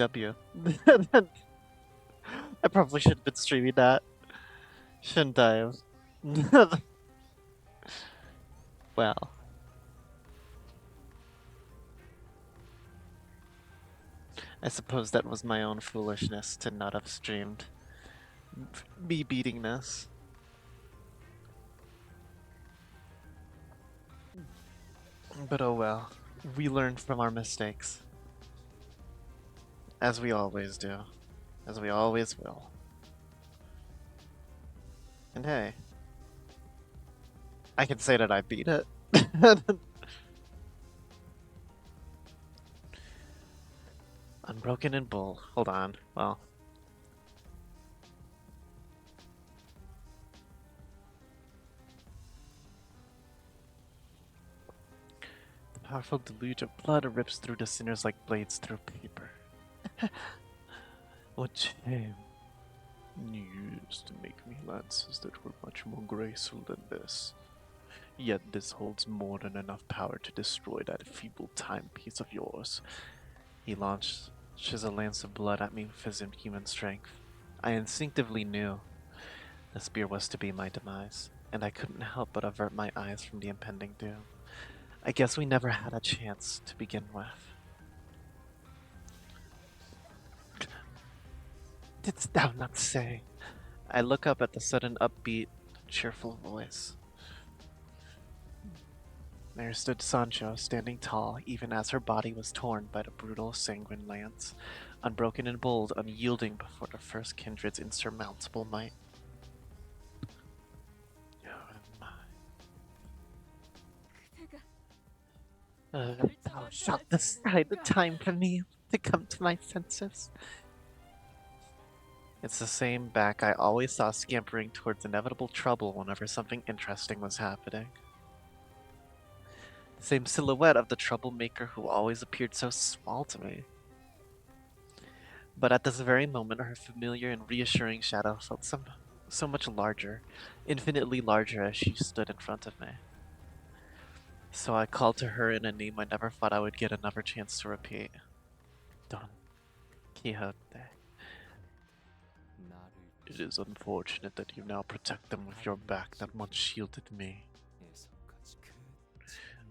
W. I probably should have been streaming that. Shouldn't I have? Well. I suppose that was my own foolishness to not have streamed me beating this. But oh well. We learned from our mistakes. As we always do. As we always will. And hey. I can say that I beat it. Unbroken and Bull. Hold on. Well. The powerful deluge of blood rips through the sinners like blades through paper. What shame. You used to make me lances that were much more graceful than this. Yet this holds more than enough power to destroy that feeble timepiece of yours. He launches a lance of blood at me with his inhuman strength. I instinctively knew the spear was to be my demise, and I couldn't help but avert my eyes from the impending doom. I guess we never had a chance to begin with. Didst thou not say? I look up at the sudden upbeat, cheerful voice. There stood Sancho, standing tall, even as her body was torn by the brutal, sanguine lance, unbroken and bold, unyielding before the first kindred's insurmountable might. Thou shalt decide the time for me to come to my senses. It's the same back I always saw scampering towards inevitable trouble whenever something interesting was happening. The same silhouette of the troublemaker who always appeared so small to me. But at this very moment, her familiar and reassuring shadow felt so much larger, infinitely larger as she stood in front of me. So I called to her in a name I never thought I would get another chance to repeat. Don Quixote. It is unfortunate that you now protect them with your back that once shielded me.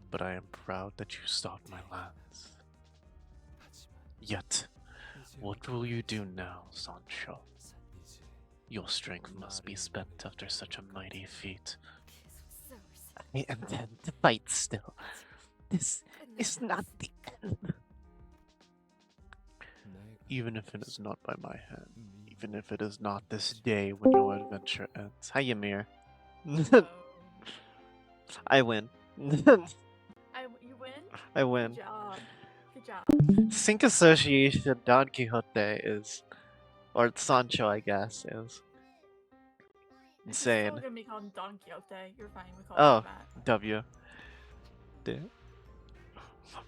But I am proud that you stopped my lance. Yet, what will you do now, Sancho? Your strength must be spent after such a mighty feat. I intend to fight still. This is not the end. Even if it is not by my hand, even if it is not this day when your adventure ends. Hi, Ymir. I win. You win? I win. Good job. Good job. Sync Association Don Quixote is, or Sancho, I guess, is insane. It's still gonna be called Don Quixote. You're fine with calling Oh, him that. W.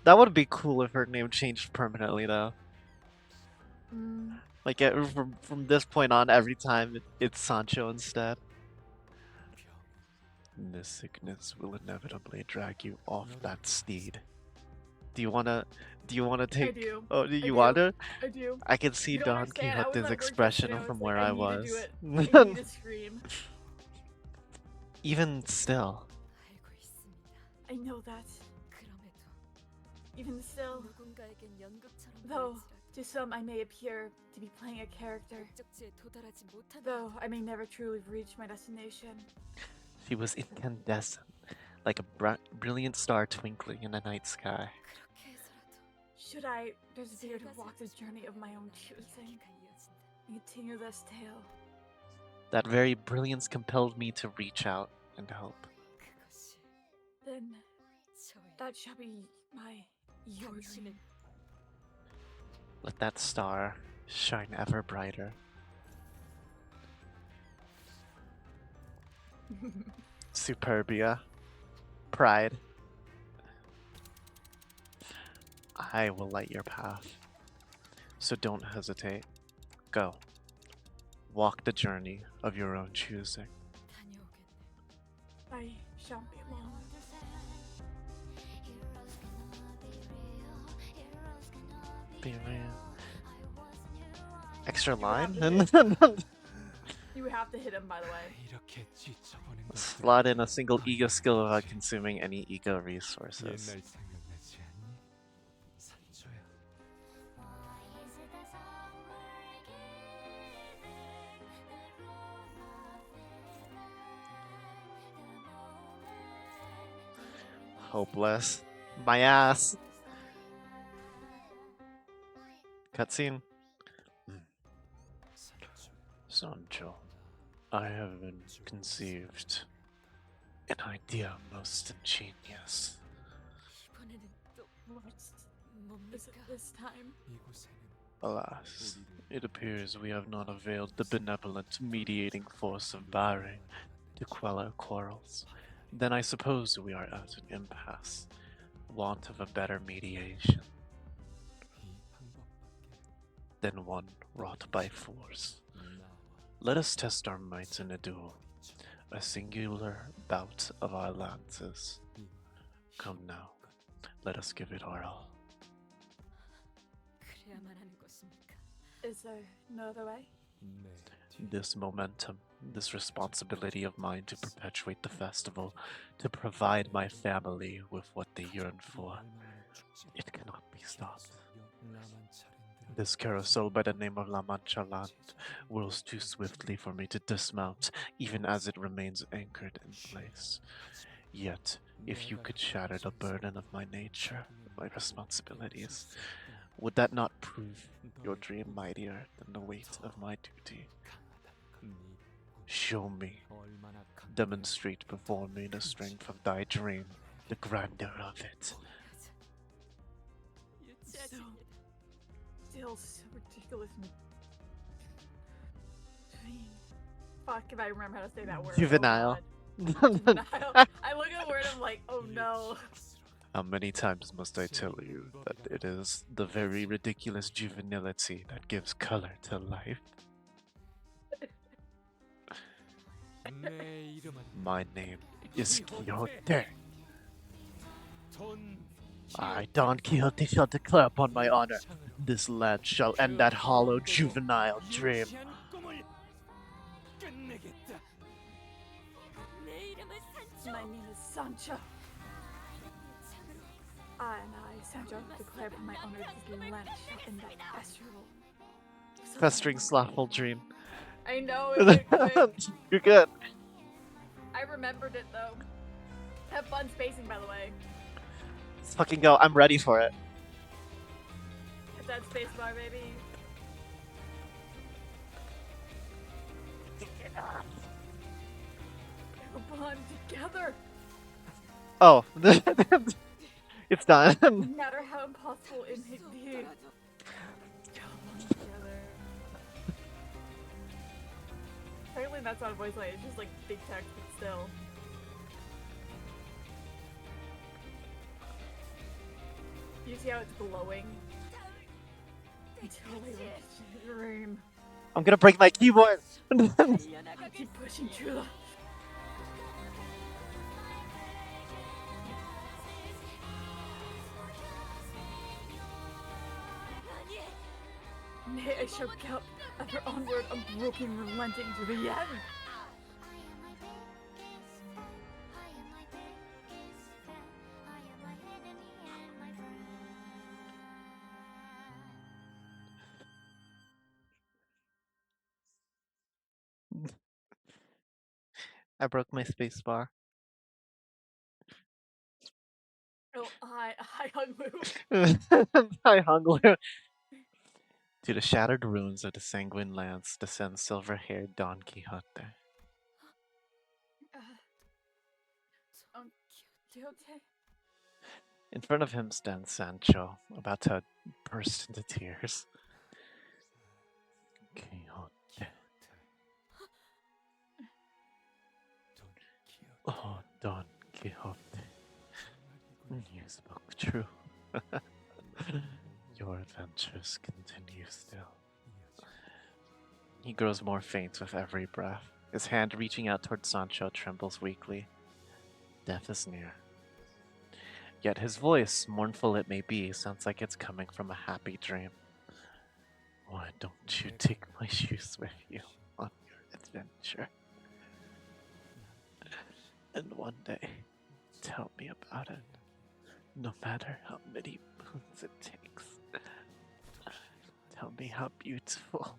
That would be cool if her name changed permanently, though. Like, from this point on, every time it's Sancho instead. This sickness will inevitably drag you off that steed. Do you wanna take? I do. Oh, do you wanna? I do. I can see You don't Don understand. I was Quixote's at work expression yesterday, from I where like, I need was. to do it. I need to scream. Even still. I know that. Even still, though to some I may appear to be playing a character, though I may never truly reach my destination. She was incandescent, like a brilliant star twinkling in the night sky. Should I persevere to walk the journey of my own choosing and continue this tale? That very brilliance compelled me to reach out and hope. Then that shall be your dream. Let that star shine ever brighter. Superbia. Pride. I will light your path. So don't hesitate. Go. Walk the journey of your own choosing. I shan't be long. Be real. extra line? You have to hit him, by the way. Slot in a single ego skill without consuming any ego resources. Hopeless. My ass. Cutscene. Sancho, I have conceived an idea most ingenious. Is it this time? Alas, it appears we have not availed the benevolent mediating force of Bare to quell our quarrels. Then I suppose we are at an impasse. Want of a better mediation than one wrought by force. Let us test our might in a duel. A singular bout of our lances. Come now, let us give it our all. Is there no other way? This momentum, this responsibility of mine to perpetuate the festival, to provide my family with what they yearn for, it cannot be stopped. This carousel by the name of La Mancha Land whirls too swiftly for me to dismount, even as it remains anchored in place. Yet, if you could shatter the burden of my nature, my responsibilities, would that not prove your dream mightier than the weight of my duty? Show me, demonstrate before me the strength of thy dream, the grandeur of it. Still so ridiculous. Fuck if I remember how to say that word. Juvenile. Juvenile. I look at the word, I'm like, oh no. How many times must I tell you that it is the very ridiculous juvenility that gives color to life? My name is Quixote. I, Don Quixote, shall declare upon my honor, this land shall end that hollow juvenile dream. My name is Sancho. I, Sancho, declare upon my honor this land shall end that festering slothful dream. I know, it's good. You're good. I remembered it though. Have fun spacing, by the way. Let's fucking go. I'm ready for it. Hit that space bar, baby. Come on, together. Oh, it's done. No matter how impossible it may be. Come on, together. Apparently that's not a voice line, it's just like big text, but still. You see how it's glowing? Until I reach the dream. I'm gonna break my keyboard. I keep pushing through the... Nay, I shall count ever onward, unbroken, relenting to the end. I broke my space bar. Oh, I hung Lou. I hung Lou. To the shattered ruins of the Sanguine Lands descends silver-haired Don Quixote. Quixote? In front of him stands Sancho, about to burst into tears. Quixote. Oh, Don Quixote. You spoke true. Your adventures continue still. He grows more faint with every breath. His hand reaching out toward Sancho trembles weakly. Death is near. Yet his voice, mournful it may be, sounds like it's coming from a happy dream. Would Don't you take my shoes with you on your adventure. And one day, tell me about it, no matter how many moons it takes. Tell me how beautiful,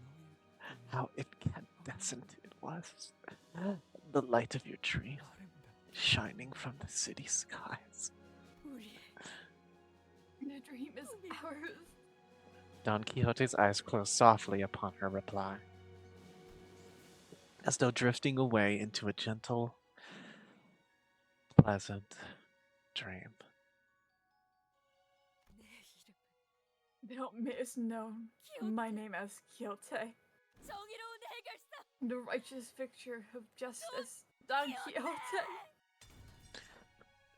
how incandescent it was. The light of your dream, shining from the city skies. The dream is ours. Don Quixote's eyes closed softly upon her reply, as though drifting away into a gentle, pleasant dream. Thou mayest know my name as Quixote, the righteous victor of justice, Don Quixote.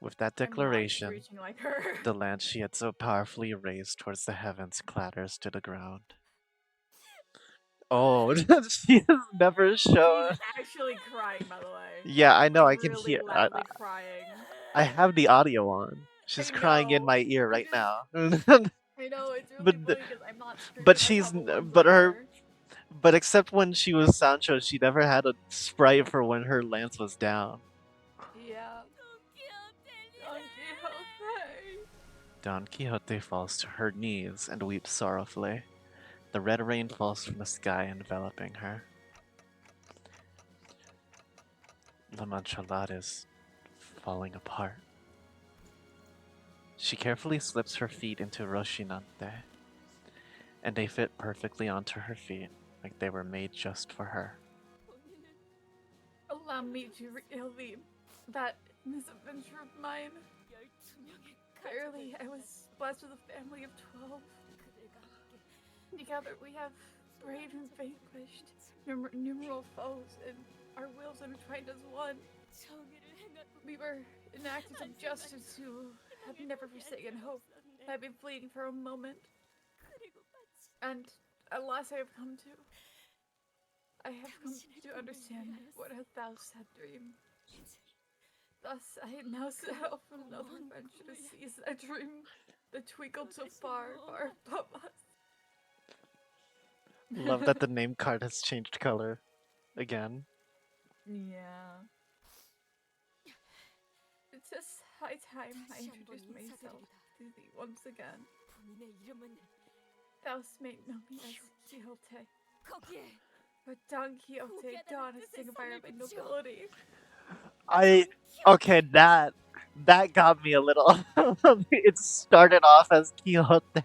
With that I'm not declaration, screeching like her. the lance she had so powerfully raised towards the heavens clatters to the ground. Oh, she has never shown. She's actually crying, by the way. Yeah, I know. I can Really hear. loudly crying. I have the audio on. She's I crying in know. my ear right Just- now. I know, it's really But funny because I'm not screaming but like she's how the ones but that her are. but except when she was Sancho, she never had a sprite for when her lance was down. Yeah. Don Quixote. Don Quixote falls to her knees and weeps sorrowfully. The red rain falls from the sky, enveloping her. La Manchalada is falling apart. She carefully slips her feet into Rochinante, and they fit perfectly onto her feet, like they were made just for her. Allow me to regale thee that misadventure of mine. Verily, I was blessed with a family of 12. Together we have braved and vanquished numerous foes, and our wills intertwined as one. We were enactors of justice who have never forsaken hope. I've been fleeting for a moment, and at last I have come to understand what a thou sad dream. Thus I now set out from another adventure to seize that dream that twinkled so far, far above us. Love that the name card has changed color again. Yeah. It's just high time I introduce myself to thee once again. Thou mayst know me as Quixote. But Don Quixote, Don is signifier by nobility. Okay, that got me a little. It started off as Quixote,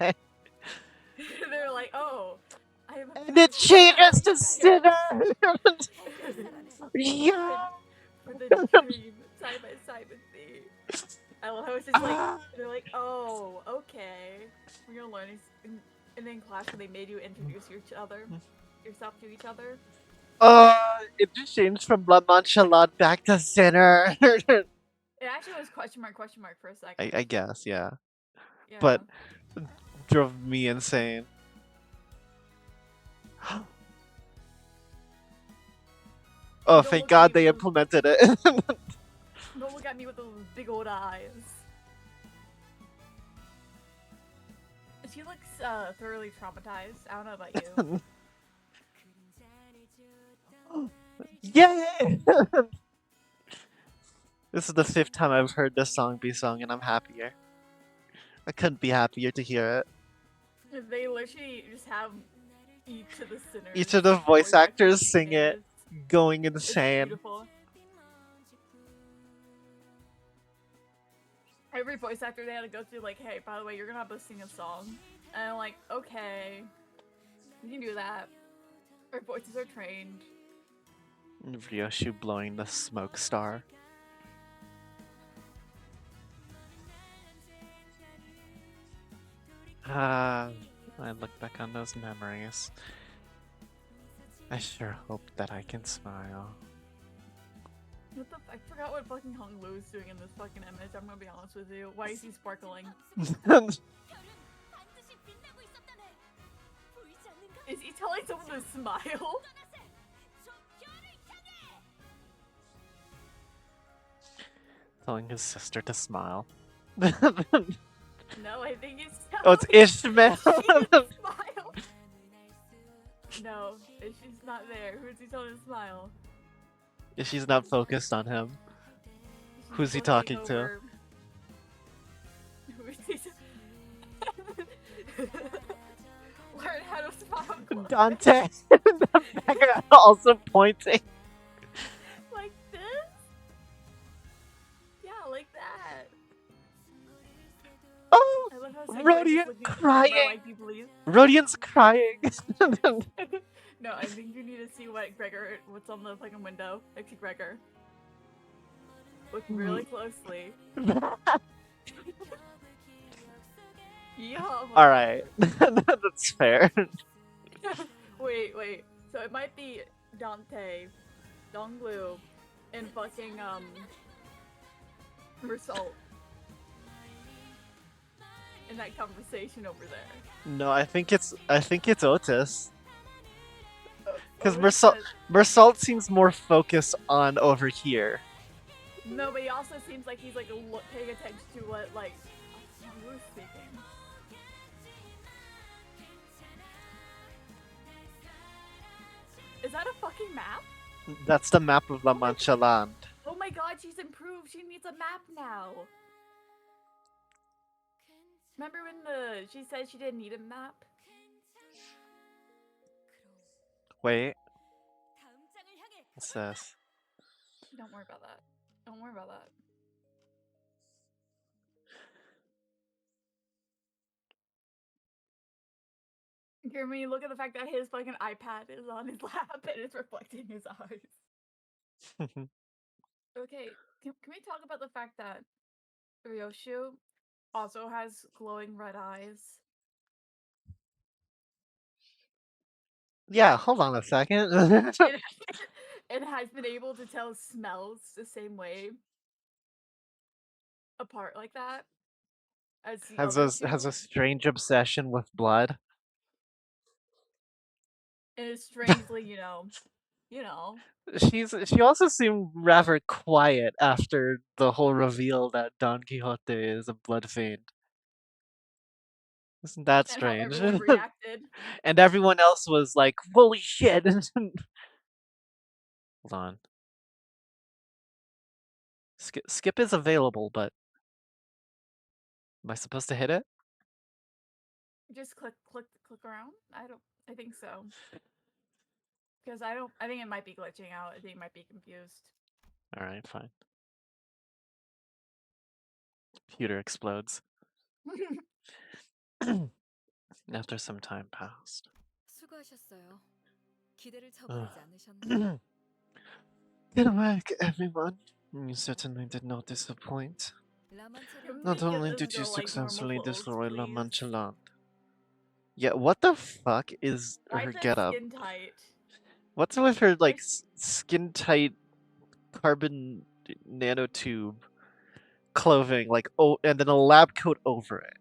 They're like, oh, I am. and it changes to sinner. Yeah. For the dream side by side with thee. I love how it's just like they're like, oh, okay, we're gonna learn. And in class, when they made you introduce yourself to each other. It just changed from La Manchalade back to sinner. It actually was question mark for a second. I guess, yeah. Yeah. But drove me insane. Oh, thank God they implemented it. Don't look at me with those big old eyes. She looks thoroughly traumatized. I don't know about you. Yay! This is the 5th time I've heard this song be sung, and I'm happier. I couldn't be happier to hear it. They literally just have each of the sinners. Each of the voice actors sing it, going insane. It's beautiful. Every voice actor they had to go through, like, hey, by the way, you're gonna have to sing a song. And I'm like, okay, we can do that. Our voices are trained. Ryoshu blowing the smoke star. I look back on those memories. I sure hope that I can smile. What the I forgot what fucking Hong Lu is doing in this fucking image, I'm gonna be honest with you. Why is he sparkling? Is he telling someone to smile? Telling his sister to smile. No, I think he's Oh, it's Ishmael! smile. No, she's not there. Who's he telling to smile? She's not focused on him. She's Who's he looking talking to? over. Who's he? Learn how to smile close. Dante! The background also pointing. Like this? Yeah, like that. Oh! I love how Segura is Rodian just looking at the camera crying! like, you believe? Rodian's crying! No, I think you need to see what's on the fucking window next to Gregor. Look really closely. Yeah. Alright. That's fair. Wait. So it might be Dante, Donglu, and fucking Result in that conversation over there. No, I think it's Otis. Because Otis says, Mersalt seems more focused on over here. no, but he also seems like he's like paying attention to what like who's speaking. Is that a fucking map? That's the map of La Mancha land. Oh my god, she's improved. She needs a map now. Remember when she said she didn't need a map? Wait. What's this? Don't worry about that. Don't worry about that. Jeremy, look at the fact that his fucking iPad is on his lap and it's reflecting his eyes. Okay, can we talk about the fact that Ryoshu also has glowing red eyes? Yeah, hold on a second. And has been able to tell smells the same way apart like that as the has other a two. strange obsession with blood. And it's strangely, you know, She also seemed rather quiet after the whole reveal that Don Quixote is a blood fiend. Isn't that and how strange? everyone reacted. And everyone else was like, "Holy shit!" Hold on. Skip is available, but am I supposed to hit it? Just click around. I think so. Because I think it might be glitching out. I think it might be confused. All right, fine. Computer explodes. After some time passed. 수고하셨어요. 기대를 Ugh. 저버리지 않으셨나요? Good work, everyone. You certainly did not disappoint. Can Not we get only this did you girl like normal successfully clothes, destroy La please? Mancha land. Yeah, what the fuck is Why her is that getup? skin tight? What's with her like skin tight carbon nanotube clothing, like and then a lab coat over it?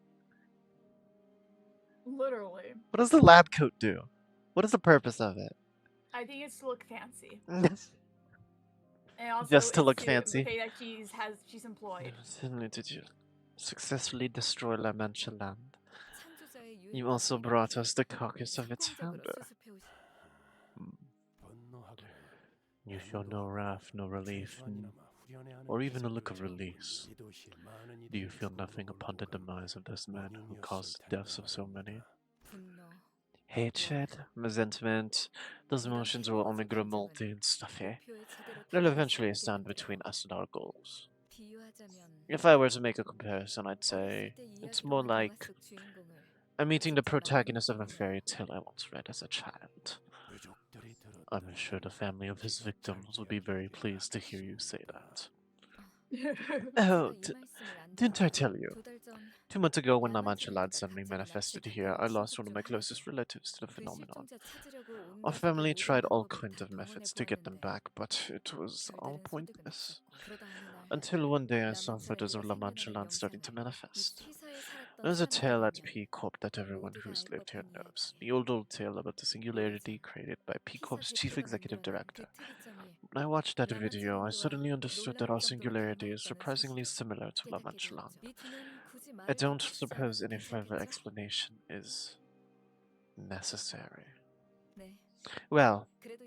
Literally. What does the lab coat do? What is the purpose of it? I think it's to look fancy. And also Just to it's look to the fancy. fact that she's employed. Not only did you successfully destroy La Mancha land, 창조자의 you 유해가 also brought us the carcass of its 성공적으로 founder. 수습해 오신 You show no wrath, no relief, or even a look of release. Do you feel nothing upon the demise of this man who caused the deaths of so many? 분노, Hatred, resentment, those emotions will only grow moldy and stuffy. 목표에 제대로 They'll 다가갈 수 eventually 없게 stand 만들어 between us and our goals. 비유하자면 If I were to make a comparison, I'd 어렸을 say 때 it's 이야기로 more 본 영화 like 속 주인공을 I'm meeting the 진짜 만나는 protagonist of a 기분이야. fairy tale I once read as a child. I'm sure the family of his victims will be very pleased to hear you say that. Oh, 제가 이 말씀을 안 didn't I 드리면 tell you? 2달 전 2 months ago, when La Mancha 라만차 Lad 해녀가 suddenly 갑자기 manifested 낚시 here, 다니는 I lost one of my 신고까지 closest 하더니 relatives to the 그 phenomenon. 실종자 찾으려고 온 Our 가족이 family 모든 tried all 방법을 kinds 다 of 동원해 methods to get them 보았는데 back, but it was all 별다른 설득은 pointless. 없었고 그러다 어느 날 Until one day I saw 라만차 photos of 여기가 La Mancha 생겨나는 Land starting 영상을 to 이 manifest. 치사에 살았던 There's a tale 사람들이 at 보면 P Corp that everyone 모두가 who's 알 lived here 법한 knows. 이야기. The old tale about the singularity 오래전 created by P 피사 Corp's chief 대표가 executive 만들어낸 그 director. 특이점이 When I watched that 라만차 video, I 랜드와 suddenly understood that 놀라울 our 정도로 singularity is 닮아있다는 surprisingly 사실을 similar to La 깨닫게 Mancha Land. 되었죠. 미투는 굳이 I 말을 don't 깊이 치지 suppose 않아도 any further 괜찮겠죠? explanation is necessary. 네. Well, 그래도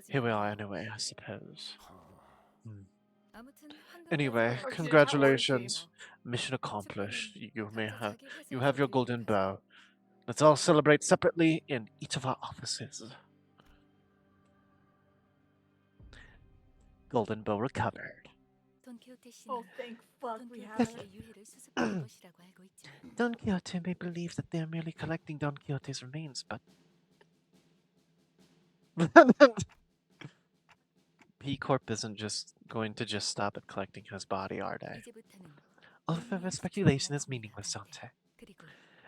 here we are 여기까지니까요. anyway, I suppose. Hmm. 아무튼 Anyway, 황금까지 Or 여기까지 how was she? congratulations. 왔으니까요. Mission accomplished. 촛불은 각자 자기 You 회사에서 have your 들고 golden 가죠. bow. Let's all celebrate separately in each of our offices. Golden bow recovered. 돈키호테 씨는 Oh, thank fuck we have it. 돈키호테의 유해를 수습할 것이라고 알고 있지만 Don Quixote may believe that they are merely collecting Don Quixote's remains, but P Corp isn't just going to just stop at collecting his body, are they? 이제부터는 All further 영리한 speculation 수첩이나 is meaningless, 정리가 Dante. 그리고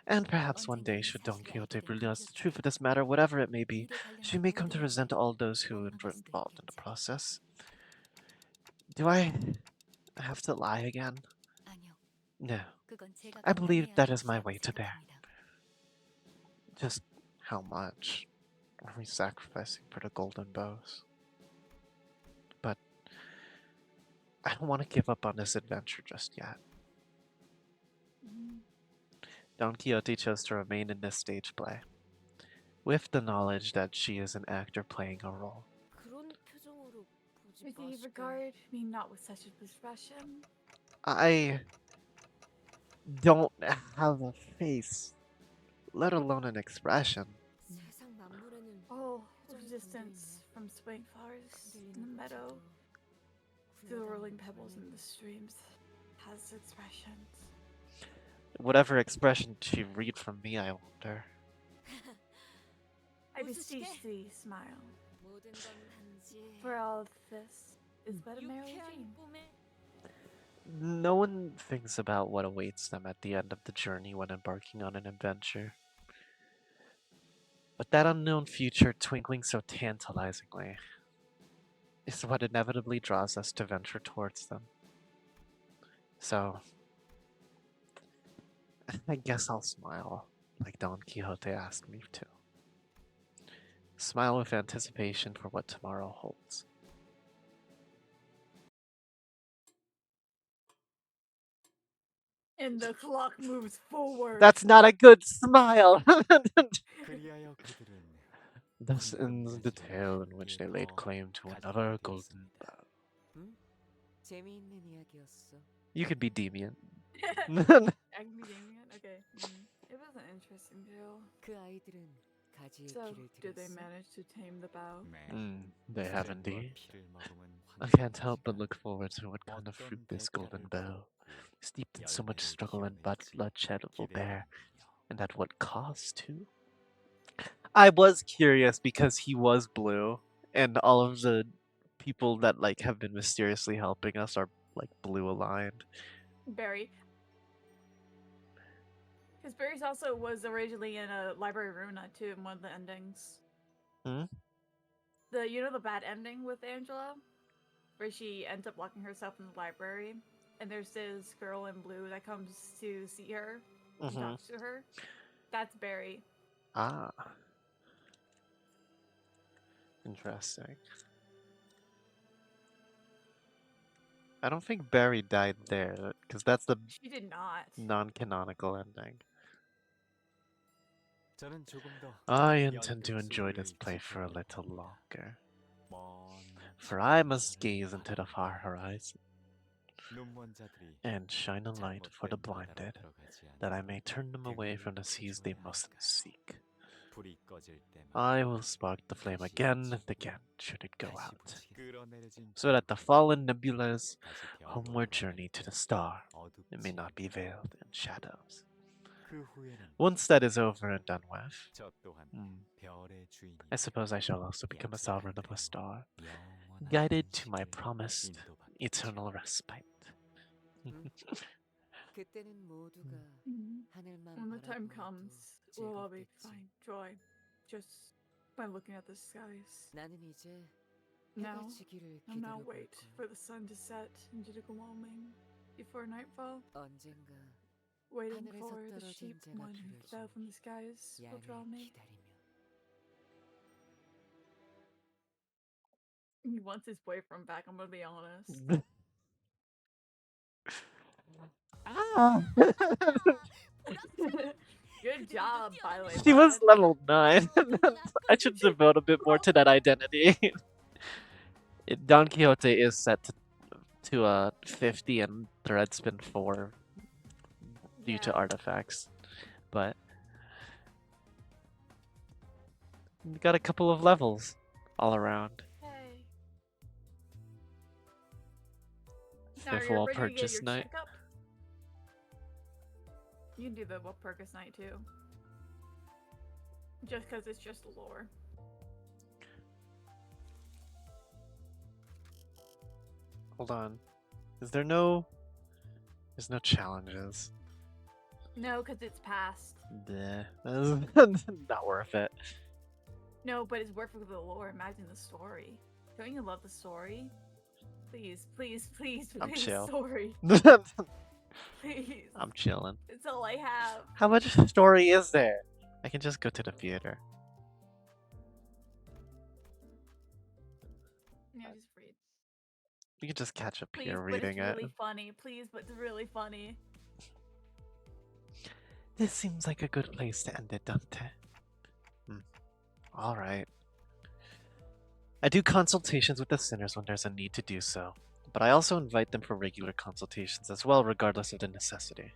And perhaps one day, 언젠가는 should Don 사실을 알게 Quixote 된 realize the 돈키호테가 truth of this matter, whatever it may 이 be, 일에 she 관련된 may come to 모든 resent 얘기를 all those who 원망할 were 수도 involved in the 있겠죠. process. Do I have to lie again? 아니요, No. 그건 제가 I believe 감당해야 할 that is my 몫이라고 way to bear. 생각합니다. Just how much are we sacrificing for the golden bows? But I don't want to give up on this adventure just yet. Don Quixote chose to remain in this stage play, with the knowledge that she is an actor playing a role. 그런 표정으로 보지 With the regard, I mean, not with such a expression. I don't have a face, let alone an expression. 세상 만물에는 Oh, the 표정이 distance from swaying flowers in the 흔들리는 meadow 꽃에도 to the 굴러다니는 rolling pebbles in 풀은 the streams has expressions. Whatever expression she read from me, I wonder. I 웃으시게. beseech thee, smile. 모든 건 단지 For all of this is but a merry 유쾌한 dream. 꿈에 No one thinks about what awaits them at the end of the journey when embarking on an adventure. But that unknown future twinkling so tantalizingly is what inevitably draws us to venture towards them. So, I guess I'll smile, like Don Quixote asked me to. Smile with anticipation for what tomorrow holds. And the clock moves forward. That's not a good smile! 그리하여 그들은 Thus ends the tale in which they laid claim to another golden bow. 재미있는 이야기였어. You could be deviant. I can be Damien? Okay. It was an interesting tale. 그 아이들은 가지의 So, 길을 did they 들였어. manage to tame the bow? They have indeed. 피를 머금은 I can't help but look forward to what kind of fruit this golden bow, steeped in so much struggle and bloodshed, will bear, and at what cost, too. I was curious because he was blue, and all of the people that like have been mysteriously helping us are like blue aligned. Barry. Because Barry's also was originally in a library Runa too in one of the endings. Hmm? The bad ending with Angela? Where she ends up locking herself in the library and there's this girl in blue that comes to see her and talks to her. That's Barry. Ah. Interesting. I don't think Barry died there, because that's the She did not. non-canonical ending. 저는 조금 더 I intend to 연극 enjoy this 소리를 play for a 지켜보려 little 합니다. longer, 먼 for I 저 must 하늘을 gaze into the far horizon 눈먼 자들이 and shine a light for the 잘못된 바다로 blinded, 들어가지 that I 않도록 may turn them away from the 등을 seas they 조여야 must 할까요? seek. 불이 꺼질 때마다 I will spark the flame 다시 again 붙이고 and again, should it go 다시 out, 붙이겠습니다. 끌어내려진 so that the 구름이 fallen nebula's 다시 별로 homeward 돌아갈 journey to 때 the star, it may 어둡지 not be 않게 veiled in shadows. 그 후에는 Once that is over and done with, 저 또한 별의 주인이 I suppose I shall also become a sovereign of a star, 영원한 guided to my 안식을 promised 인도받겠죠. eternal respite. 그때는 모두가 하늘만 When the time 바라보아도 comes, we'll all be 즐겁겠지. fine joy just by looking at the skies. 나는 이제 Now, 해가 지기를 I'll now 기다려볼 wait 거야. for the sun to set into the gloaming before nightfall, 언젠가 waiting 하늘에서 for the 떨어진 sheep 자가 one who 그려진 fell from the skies will draw 양을 me. 기다리며 He wants his boyfriend back, I'm gonna be honest. Ah! Good job, by the way, She was bud. level 9. I should devote a bit more to that identity. Don Quixote is set to 50 and Threadspin 4 due to Yeah. artifacts. But we got a couple of levels all around. Hey. Now, are Fifth you wall ready to get purchase your night. checkup? You can do the Walpurgis Night too. Just because it's just lore. Hold on. There's no challenges. No, because it's past. Bleh. That's not worth it. No, but it's worth it for the lore. Imagine the story. Don't you love the story? Please, please, please, I'm please, chill. story. Please. I'm chilling. It's all I have. How much story is there? I can just go to the theater. Yeah, just read. You can just catch up Please, here but it's reading really it. funny. Please, but it's really funny. This seems like a good place to end it, Dante. Alright. I do consultations with the sinners when there's a need to do so, but I also invite them for regular consultations as well, regardless of the necessity.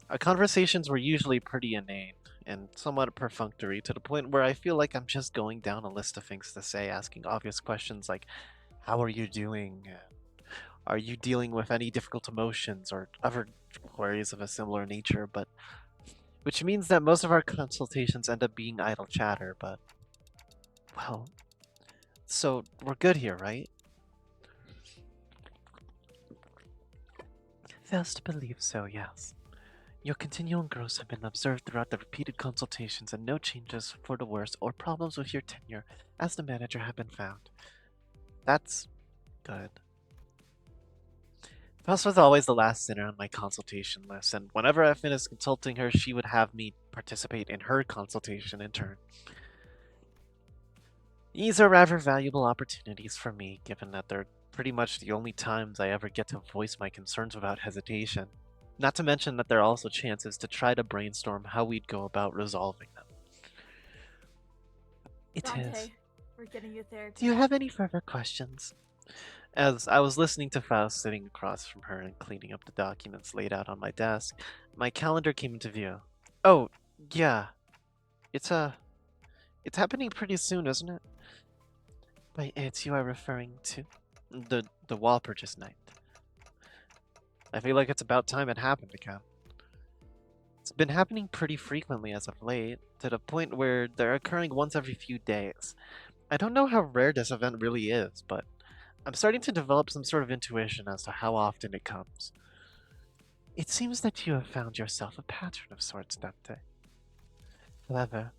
Our conversations were usually pretty inane and somewhat perfunctory, to the point where I feel like I'm just going down a list of things to say, asking obvious questions like, how are you doing? Are you dealing with any difficult emotions or other queries of a similar nature? But which means that most of our consultations end up being idle chatter, but well, so we're good here, right? Faust believes so, yes. Your continual growth have been observed throughout the repeated consultations, and no changes for the worse or problems with your tenure as the manager have been found. That's good. Faust was always the last sinner on my consultation list, and whenever I finished consulting her, she would have me participate in her consultation in turn. These are rather valuable opportunities for me, given that they're pretty much the only times I ever get to voice my concerns without hesitation. Not to mention that there are also chances to try to brainstorm how we'd go about resolving them. It is. Dante, we're getting you therapy. Do you have any further questions? As I was listening to Faust sitting across from her and cleaning up the documents laid out on my desk, my calendar came into view. Oh, yeah. It's happening pretty soon, isn't it? By it, you are referring to the wall purchase night. I feel like it's about time it happened again. It's been happening pretty frequently as of late, to the point where they're occurring once every few days. I don't know how rare this event really is, but I'm starting to develop some sort of intuition as to how often it comes. It seems that you have found yourself a pattern of sorts, Dante. However,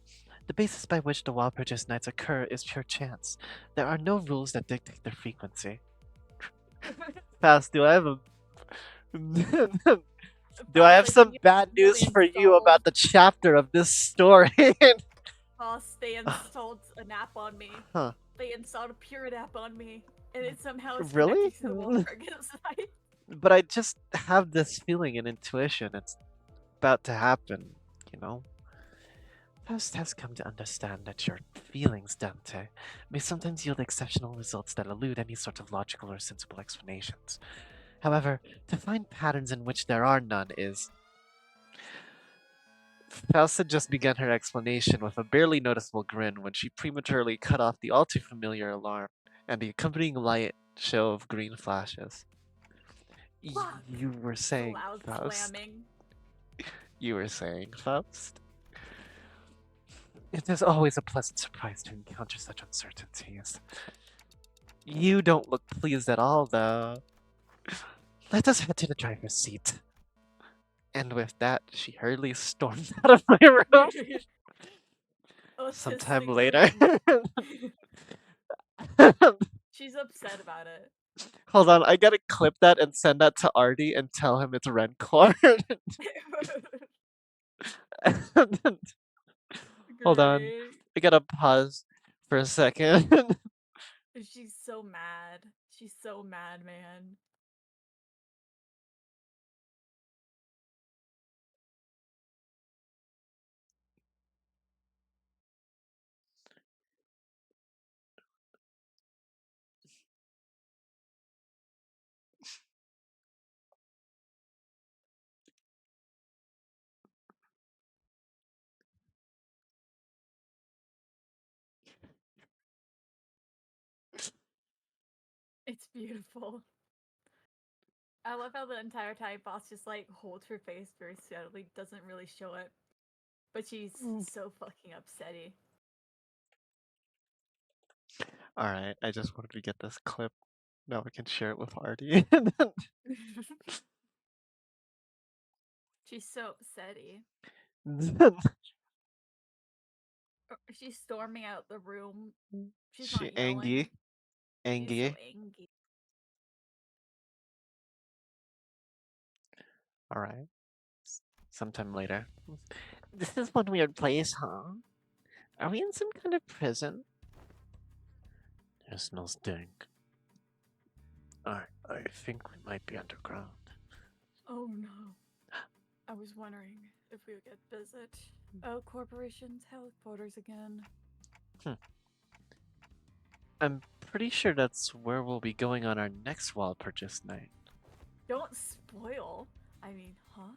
the basis by which the wall purchase nights occur is pure chance. There are no rules that dictate their frequency. Faust, do I have a... Do I have some bad news for you about the chapter of this story? They installed a nap on me. Huh. They installed a pure nap on me. And it somehow is Really? connected to the Walpurgis Night. But I just have this feeling and intuition it's about to happen, you know? Faust has come to understand that your feelings, Dante, may sometimes yield exceptional results that elude any sort of logical or sensible explanations. However, to find patterns in which there are none is... Faust had just begun her explanation with a barely noticeable grin when she prematurely cut off the all too familiar alarm and the accompanying light show of green flashes. You were saying, Loud Faust. slamming. You were saying, Faust? It is always a pleasant surprise to encounter such uncertainties. You don't look pleased at all, though. Let us head to the driver's seat. And with that, she hurriedly stormed out of my room. Sometime later. She's upset about it. Hold on, I gotta clip that and send that to Artie and tell him it's Rencord. Hold on, I gotta pause for a second. She's so mad. She's so mad, man. It's beautiful. I love how the entire time boss just like holds her face very steadily, doesn't really show it, but she's so fucking upsetty. Alright, I just wanted to get this clip. Now I can share it with Artie. She's so upsetty. She's storming out the room. She's She not yelling. angry. She's so Angry. angry. Alright. Sometime later. This is one weird place, huh? Are we in some kind of prison? It smells dank. I think we might be underground. Oh no. I was wondering if we would get visit. Oh, corporation's headquarters again. I'm pretty sure that's where we'll be going on our next wall purchase night. Don't spoil. I mean, huh?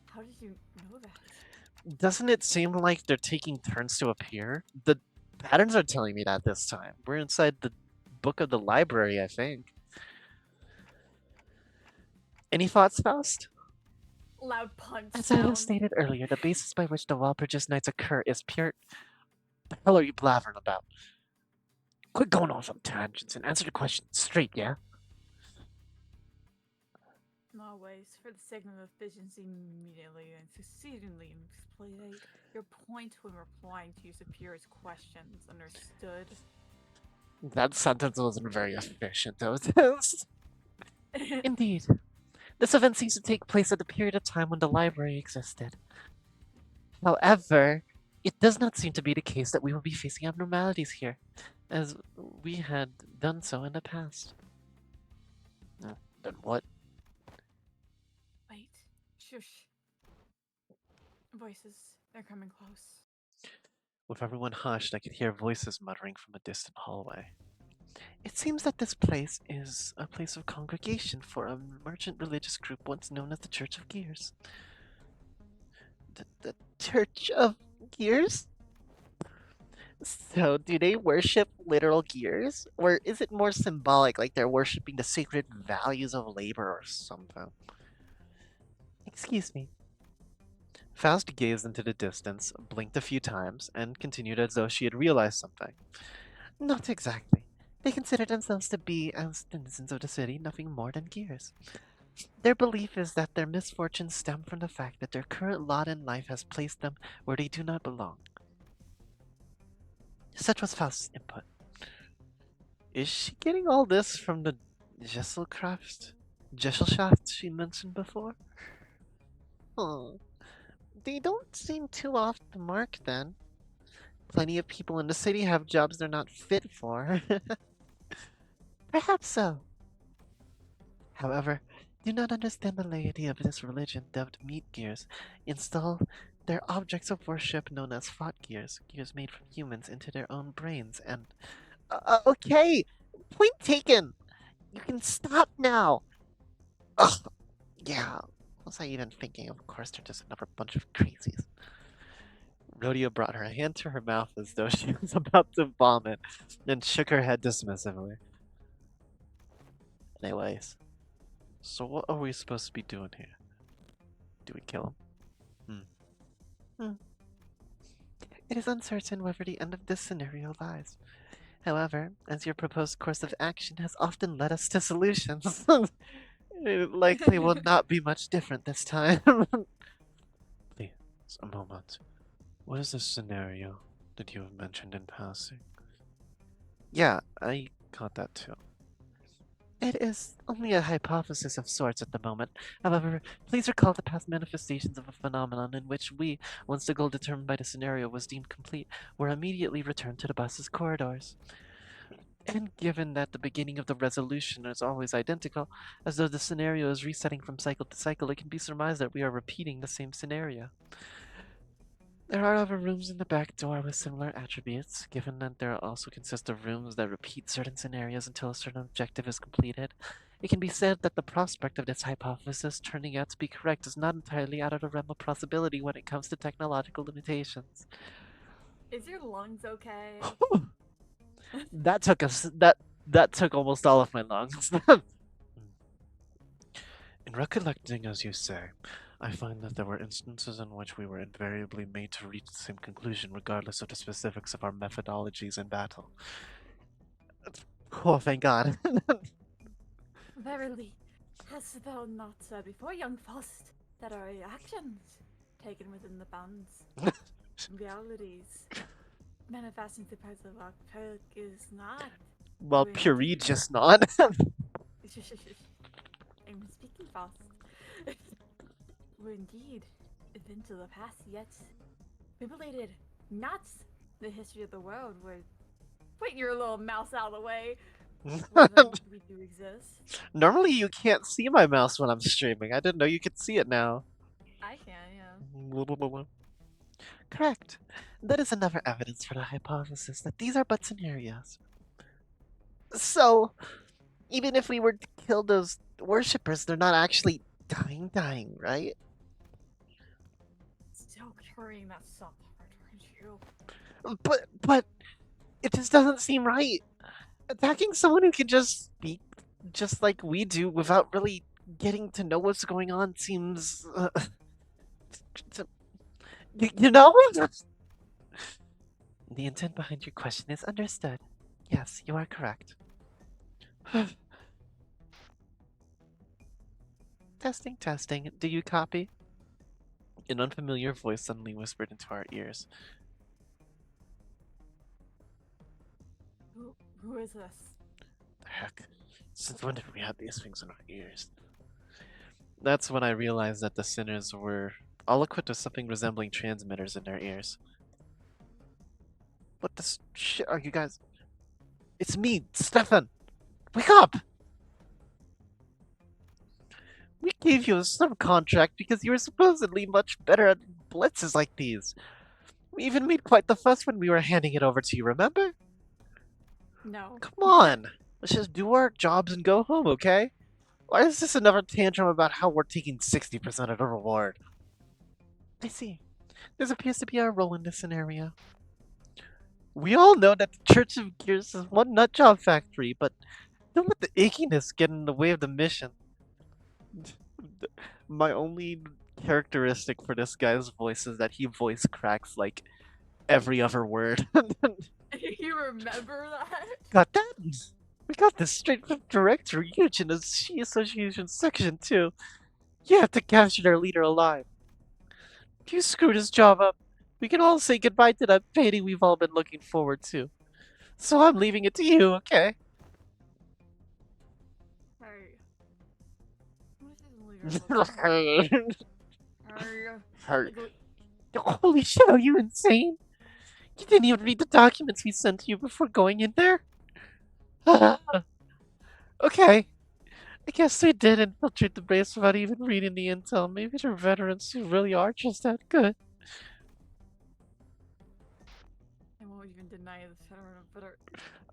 How did you know that? Doesn't it seem like they're taking turns to appear? The patterns are telling me that this time. We're inside the book of the library, I think. Any thoughts, Faust? Loud punch As I sound. have stated earlier, the basis by which the wall purchase nights occur is pure... The hell are you blathering about? Quit going off on tangents and answer the question straight, yeah? Always, for the sake of efficiency, immediately and succeedingly explain your point when replying to your superior's questions. Understood? That sentence wasn't very efficient, though. Indeed. This event seems to take place at the period of time when the library existed. However, it does not seem to be the case that we will be facing abnormalities here, as we had done so in the past. Then what? Wait. Shush. Voices. They're coming close. With everyone hushed, I could hear voices muttering from a distant hallway. It seems that this place is a place of congregation for a merchant religious group once known as the Church of Gears. The Church of Gears? So, do they worship literal gears? Or is it more symbolic, like they're worshipping the sacred values of labor or something? Excuse me. Faust gazed into the distance, blinked a few times, and continued as though she had realized something. Not exactly. They consider themselves to be, as denizens of the city, nothing more than gears. Their belief is that their misfortunes stem from the fact that their current lot in life has placed them where they do not belong. Such was Faust's input. Is she getting all this from the Gesellschaft she mentioned before? Oh, they don't seem too off the mark then. Plenty of people in the city have jobs they're not fit for. Perhaps so. However, do not understand the laity of this religion dubbed meat gears. Install their objects of worship known as thought gears, gears made from humans, into their own brains and... okay! Point taken! You can stop now! Ugh! Yeah, what was I even thinking? Of course, they're just another bunch of crazies. Rhodia brought her hand to her mouth as though she was about to vomit, and shook her head dismissively. Anyways, so what are we supposed to be doing here? Do we kill him? It is uncertain whether the end of this scenario lies. However, as your proposed course of action has often led us to solutions, it likely will not be much different this time. Please, a moment. What is this scenario that you have mentioned in passing? Yeah, I caught that too. It is only a hypothesis of sorts at the moment. However, please recall the past manifestations of a phenomenon in which we, once the goal determined by the scenario was deemed complete, were immediately returned to the bus's corridors. And given that the beginning of the resolution is always identical, as though the scenario is resetting from cycle to cycle, it can be surmised that we are repeating the same scenario. There are other rooms in the back door with similar attributes, given that there also consist of rooms that repeat certain scenarios until a certain objective is completed. It can be said that the prospect of this hypothesis turning out to be correct is not entirely out of the realm of possibility when it comes to technological limitations. Is your lungs okay? That took us. That That took almost all of my lungs. In recollecting, as you say, I find that there were instances in which we were invariably made to reach the same conclusion regardless of the specifics of our methodologies in battle. Oh, thank God. Verily, hast thou not said before, young Faust, that our actions, taken within the bounds, realities, manifesting the parts of our perk is not. Well, We're Puree indeed. just not. I'm speaking Faust. We're indeed events of the past, yet we related not the history of the world. Where put your little mouse out of the way. Where then we do exist. Normally you can't see my mouse when I'm streaming. I didn't know you could see it now. I can, yeah. Correct. That is another evidence for the hypothesis that these are but scenarios. So, even if we were to kill those worshippers, they're not actually dying, right? Still carrying that sub heart, aren't you? But it just doesn't seem right. Attacking someone who can just speak just like we do without really getting to know what's going on seems, you know? The intent behind your question is understood. Yes, you are correct. Testing, testing. Do you copy? An unfamiliar voice suddenly whispered into our ears. Who is this? The heck? Since when did we have these things in our ears? That's when I realized that the sinners were all equipped with something resembling transmitters in their ears. What the shit are you guys? It's me, Stefan! Wake up! We gave you a subcontract because you were supposedly much better at blitzes like these. We even made quite the fuss when we were handing it over to you, remember? No. Come on! Let's just do our jobs and go home, okay? Why is this another tantrum about how we're taking 60% of the reward? I see. This appears to be our role in this scenario. We all know that the Church of Gears is one nutjob factory, but don't let the ickiness get in the way of the mission. My only characteristic for this guy's voice is that he voice cracks like every other word. You remember that? Got that? We got this straight from Director Huge in the She Association section, too. You have to capture their leader alive. If you screw this job up, we can all say goodbye to that painting we've all been looking forward to. So I'm leaving it to you, okay? Hey. What is this leader? Hurt. Holy shit, are you insane? You didn't even read the documents we sent to you before going in there? Okay. I guess they did infiltrate the base without even reading the intel. Maybe they're veterans who really are just that good. I won't even deny this, but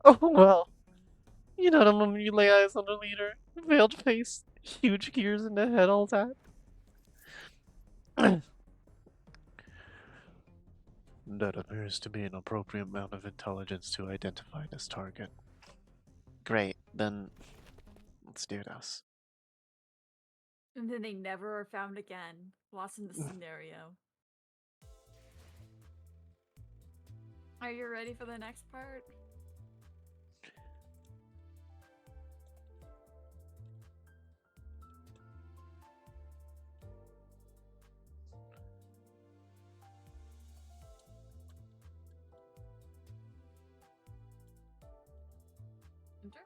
Oh well. You know the moment you lay eyes on the leader. Veiled face, huge gears in the head, all that. That appears to be an appropriate amount of intelligence to identify this target. Great, then let's do this. and then they never are found again. Lost in the scenario. Are you ready for the next part? Enter?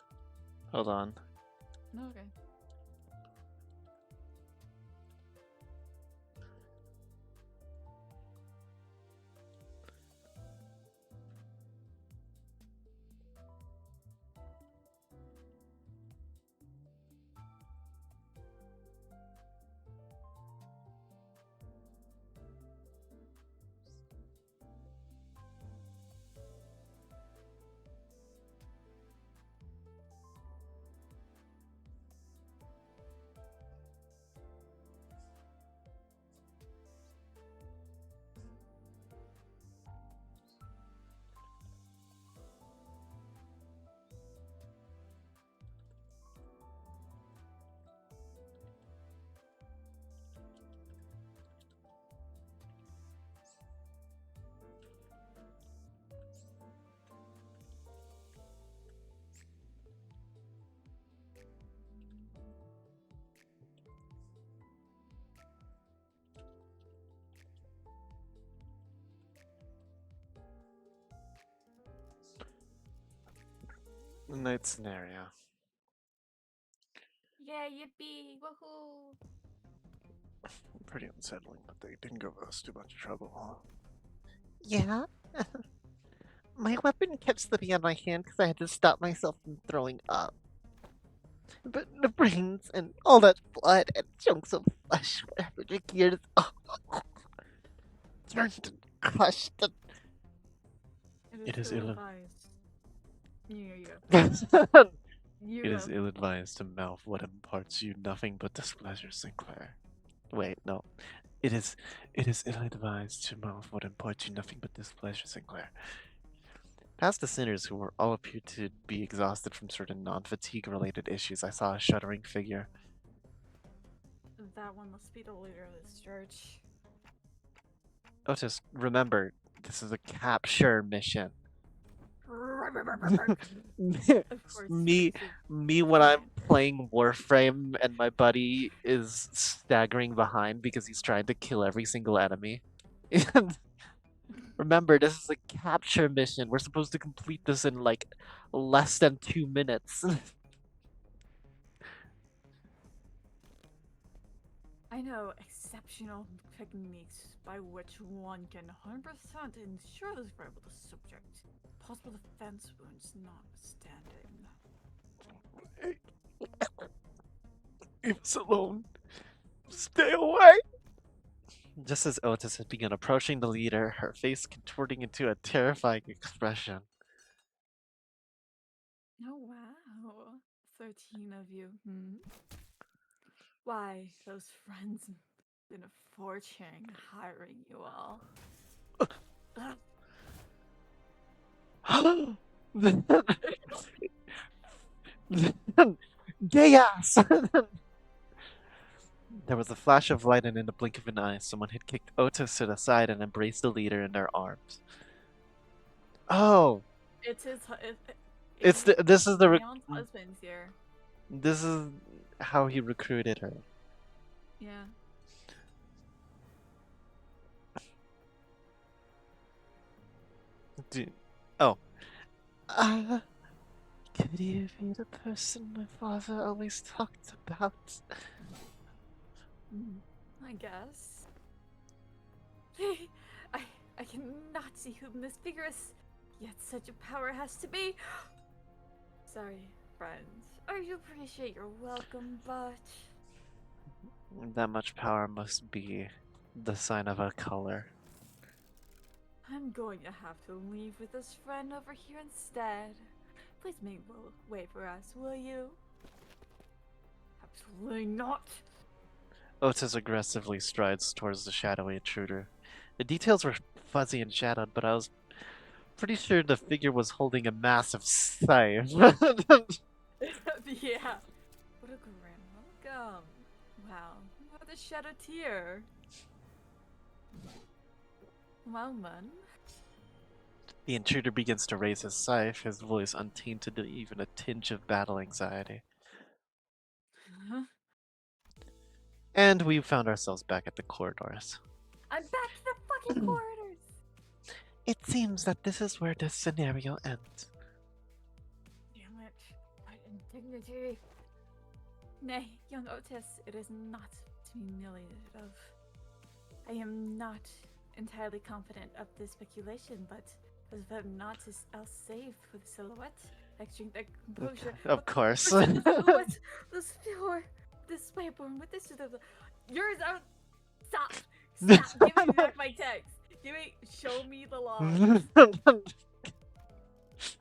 Hold on. No, okay. Night scenario. Yeah, yippee, woohoo! Pretty unsettling, but they didn't give us too much trouble. Yeah? My weapon kept slipping out of my hand because I had to stop myself from throwing up. But the brains and all that blood and chunks of flesh, whatever the gears, turned and crushed and... It is ill-advised. You It is go. ill-advised to mouth what imparts you nothing but displeasure, Sinclair. Wait, no. It is ill-advised to mouth what imparts you nothing but displeasure, Sinclair. Past the sinners who were all appeared to be exhausted from certain non-fatigue related issues, I saw a shuddering figure. That one must be the leader of this church. Otis, remember, this is a capture mission. Of course. me this is- me when I'm playing Warframe and my buddy is staggering behind because he's trying to kill every single enemy. And remember, this is a capture mission. We're supposed to complete this in like less than 2 minutes. I know exceptional techniques by which one can 100% ensure the survival of the subject. Possible defense wounds notwithstanding. Leave us alone. Stay away. Just as Otis had begun approaching the leader, her face contorting into a terrifying expression. Oh wow. 13 of you. Why, those friends in a fortune hiring you all. Gay ass! There was a flash of light, and in the blink of an eye, someone had kicked Otis to the side and embraced the leader in their arms. Oh, It's his. this is the Leon's husband's here. this is how he recruited her. Yeah. Oh. Could you be the person my father always talked about? I guess. I cannot see whom this figure is, yet such a power has to be. Sorry, friends. I appreciate your welcome, but That much power must be the sign of a color. I'm going to have to leave with this friend over here instead. Please make way for us, will you? Absolutely not. Otis aggressively strides towards the shadowy intruder. The details were fuzzy and shadowed, but I was pretty sure the figure was holding a massive scythe. Yeah. What a grand welcome. Wow. What a shed a tear. Well, man. The intruder begins to raise his scythe, his voice untainted to even a tinge of battle anxiety. And we found ourselves back at the corridors. I'm back to the fucking corridors. It seems that this is where this scenario ends. Damn it. My indignity. Nay, young Otis, it is not to be humiliated of. I am not entirely confident of this speculation, but as if I'm not else safe for the silhouette, extreme composure. Of course. Silhouette, this pure, this Spyborn, with this. Yours out. Stop. Stop. Give me back my text. Show me the log.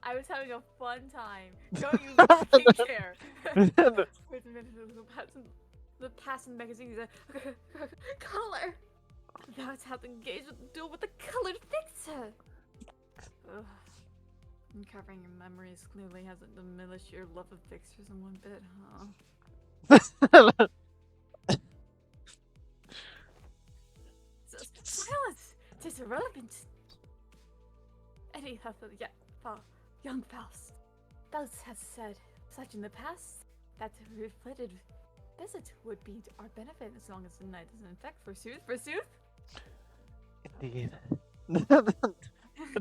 I was having a fun time. Don't you fucking care. Wait a minute, the passing magazine is a color. That's how to engage with the duel with the colored fixer. Ugh. Uncovering your memories clearly hasn't diminished your love of fixers in one bit, huh? Silence! 'Tis irrelevant. Any thought that young Faust. Faust has said such in the past that a reflected visit would be to our benefit as long as the night doesn't infect. Forsooth? Indeed.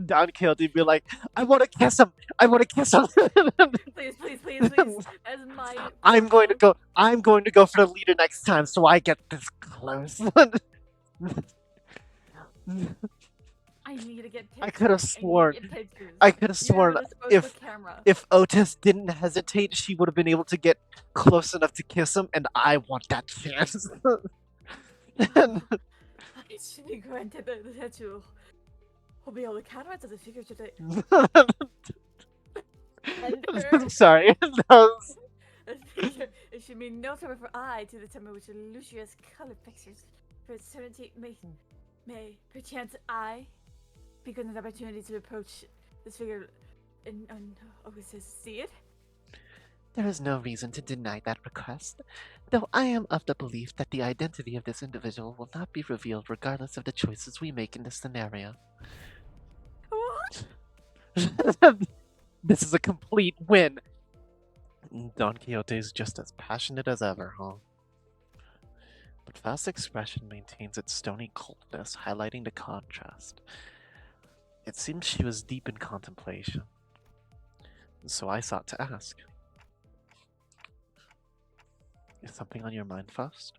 Don Quixote be like, I want to kiss him. I want to kiss him. Please, please, please, please. As my I'm going to foremost- go. I'm going to go for the leader next time, so I get this close. I need to get pictures. I could have I sworn. need to get pictures. I could have You have sworn a disposable if camera. if Otis didn't hesitate, she would have been able to get close enough to kiss him, and I want that chance. It should be granted that the tattoo will be able to counteract the figure today. I'm sorry. That was- It should be no time for I to determine which Lucia's color pictures for certainty may perchance I be given an opportunity to approach this figure and see it. There is no reason to deny that request, though I am of the belief that the identity of this individual will not be revealed regardless of the choices we make in this scenario. What? This is a complete win. Don Quixote is just as passionate as ever, huh? But Faust's expression maintains its stony coldness, highlighting the contrast. It seems she was deep in contemplation, so I sought to ask. Is something on your mind, Faust?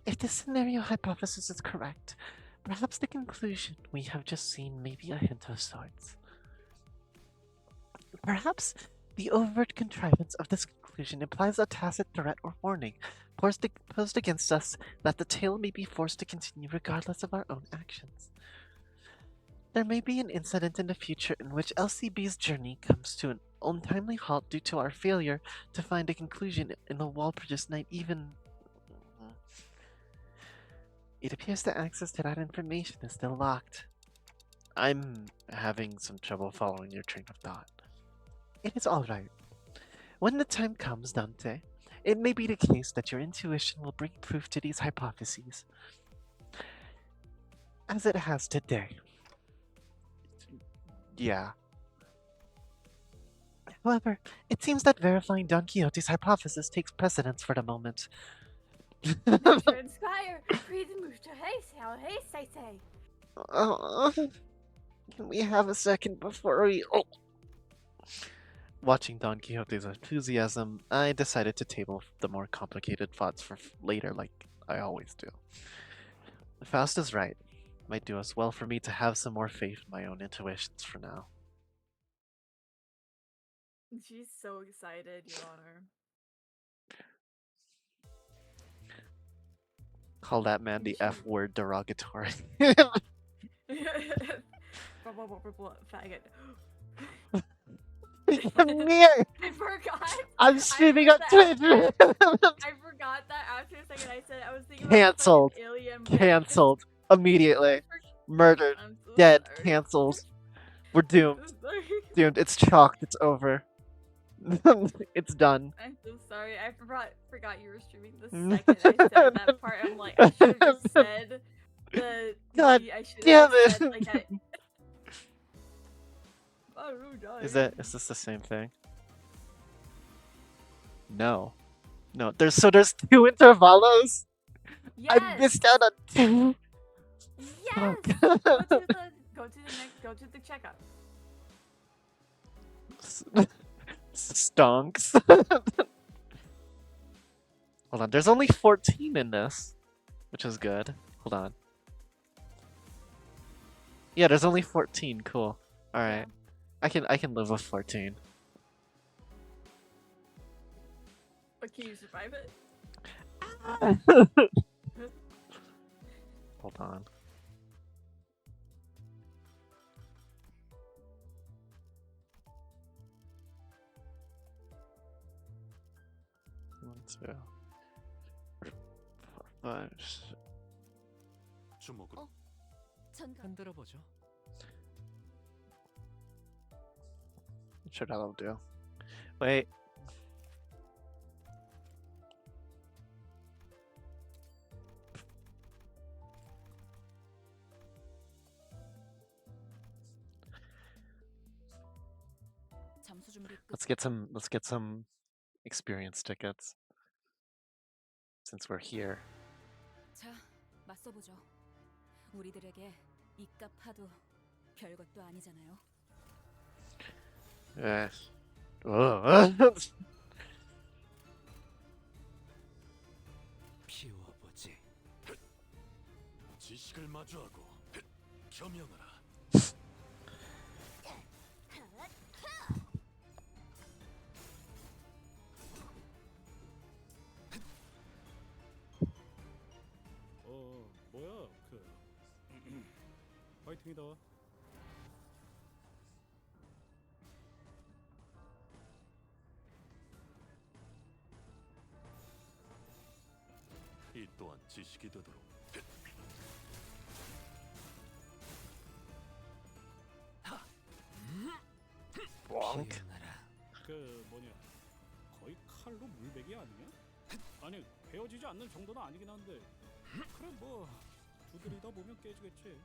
If the scenario hypothesis is correct, perhaps the conclusion we have just seen may be a hint of sorts. Perhaps the overt contrivance of this conclusion implies a tacit threat or warning posed against us that the tale may be forced to continue regardless of our own actions. There may be an incident in the future in which LCB's journey comes to an untimely halt due to our failure to find a conclusion in a wall-produced night even... It appears that access to that information is still locked. I'm having some trouble following your train of thought. It is alright. When the time comes, Dante, it may be the case that your intuition will bring proof to these hypotheses. As it has today. Yeah. However, it seems that verifying Don Quixote's hypothesis takes precedence for the moment. Mr. Inspire, breathe and move to hey, say. Can we have a second before we... Oh. Watching Don Quixote's enthusiasm, I decided to table the more complicated thoughts for later, like I always do. Faust is right. Might do as well for me to have some more faith in my own intuitions for now. She's so excited, Your Honor. Call that man the F word derogatory. Faggot. Come here! I forgot. I'm streaming on I Twitter! I forgot that after a second I said I was thinking about the Cancelled. fucking alien. Cancelled. Immediately. Murdered. I'm so Dead. sorry. Cancelled. We're I'm doomed. so sorry. Doomed. It's chalked. It's over. It's done. I'm so sorry. I forgot you were streaming the second I said that part. I'm like, I should have just said the. God I should damn have said it. like I. Oh, no, Is this the same thing? No. No. There's two intervalos. Yes. I missed out on two. Yes. Fuck. Go to the checkup. Stonks. Hold on. There's only 14 in this, which is good. Hold on. Yeah, there's only 14. Cool. All right. I can live with 14. But can you survive it? Hold on. One, two, four, five, six. 주먹으로 전가. 흔들어 보죠. Sure, that'll do. Wait. 잠수 준비 끝. Let's get some experience tickets. Since we're here. 자, 맞서 보죠. 우리들에게 이깟 파도 별것도 아니잖아요. Yes. 피워보지. 지식을 마주하고 겸영하라. 뭐야 파이팅이다. 이 또한 지식이 되도록. Bonk. 피어나라. 그 뭐냐 거의 칼로 물베기 아니냐? 아니 베어지지 않는 정도는 아니긴 한데 그래 뭐 두드리다 보면 깨지겠지.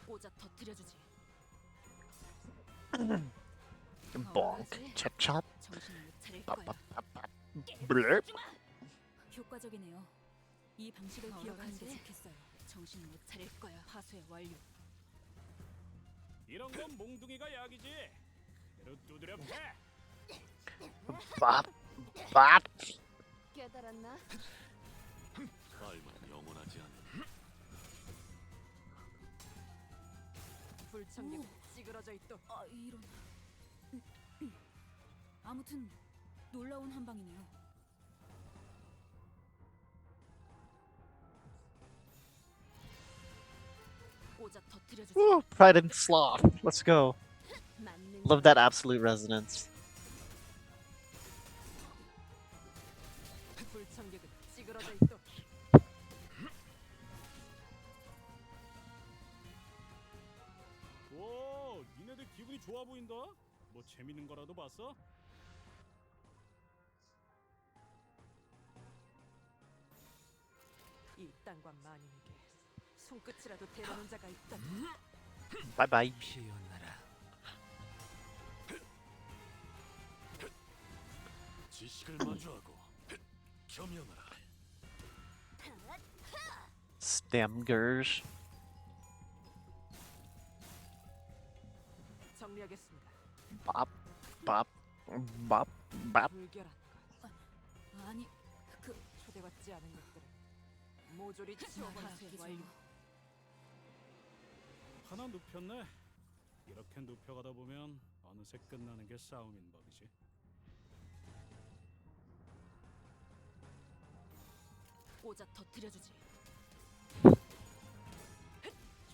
꽂아 터뜨려주지. Bonk. Chop chop. 정신을 못 차릴 Pop 거야. pop pop pop. Blurp. 효과적이네요. 이 방식을 기억하는 게 좋겠어요. 정신을 못 차릴 거야. 하수의 완료. 이런 건 몽둥이가 약이지. 그대로 두드려 패. Bop. Bop. 깨달았나? 삶은 영원하지 않는. 불청객 찌그러져 있도. 아 이런. 아무튼 놀라운 한 방이네요. 꽂아 터뜨려주지. Woo, pride and sloth. Let's go. 맞는 Love that absolute resonance. 불청객은 찌그러져 있도. 와 니네들 기분이 좋아 보인다. 뭐 재밌는 거라도 봤어? 이 땅과 만인에게 손끝이라도 대려는 자가 있다. Bye bye. 피어나라. 지식을 마주하고 겸영하라. Stemgers. 정리하겠습니다. Bop. Bop. Bop. Bop. 물결한 것, 아니 그 초대받지 않은 것들을 모조리 치워버려. 하수의 완료. 하나 눕혔네. 이렇게 눕혀가다 보면 어느새 끝나는 게 싸움인 법이지. 꽂아 터뜨려주지.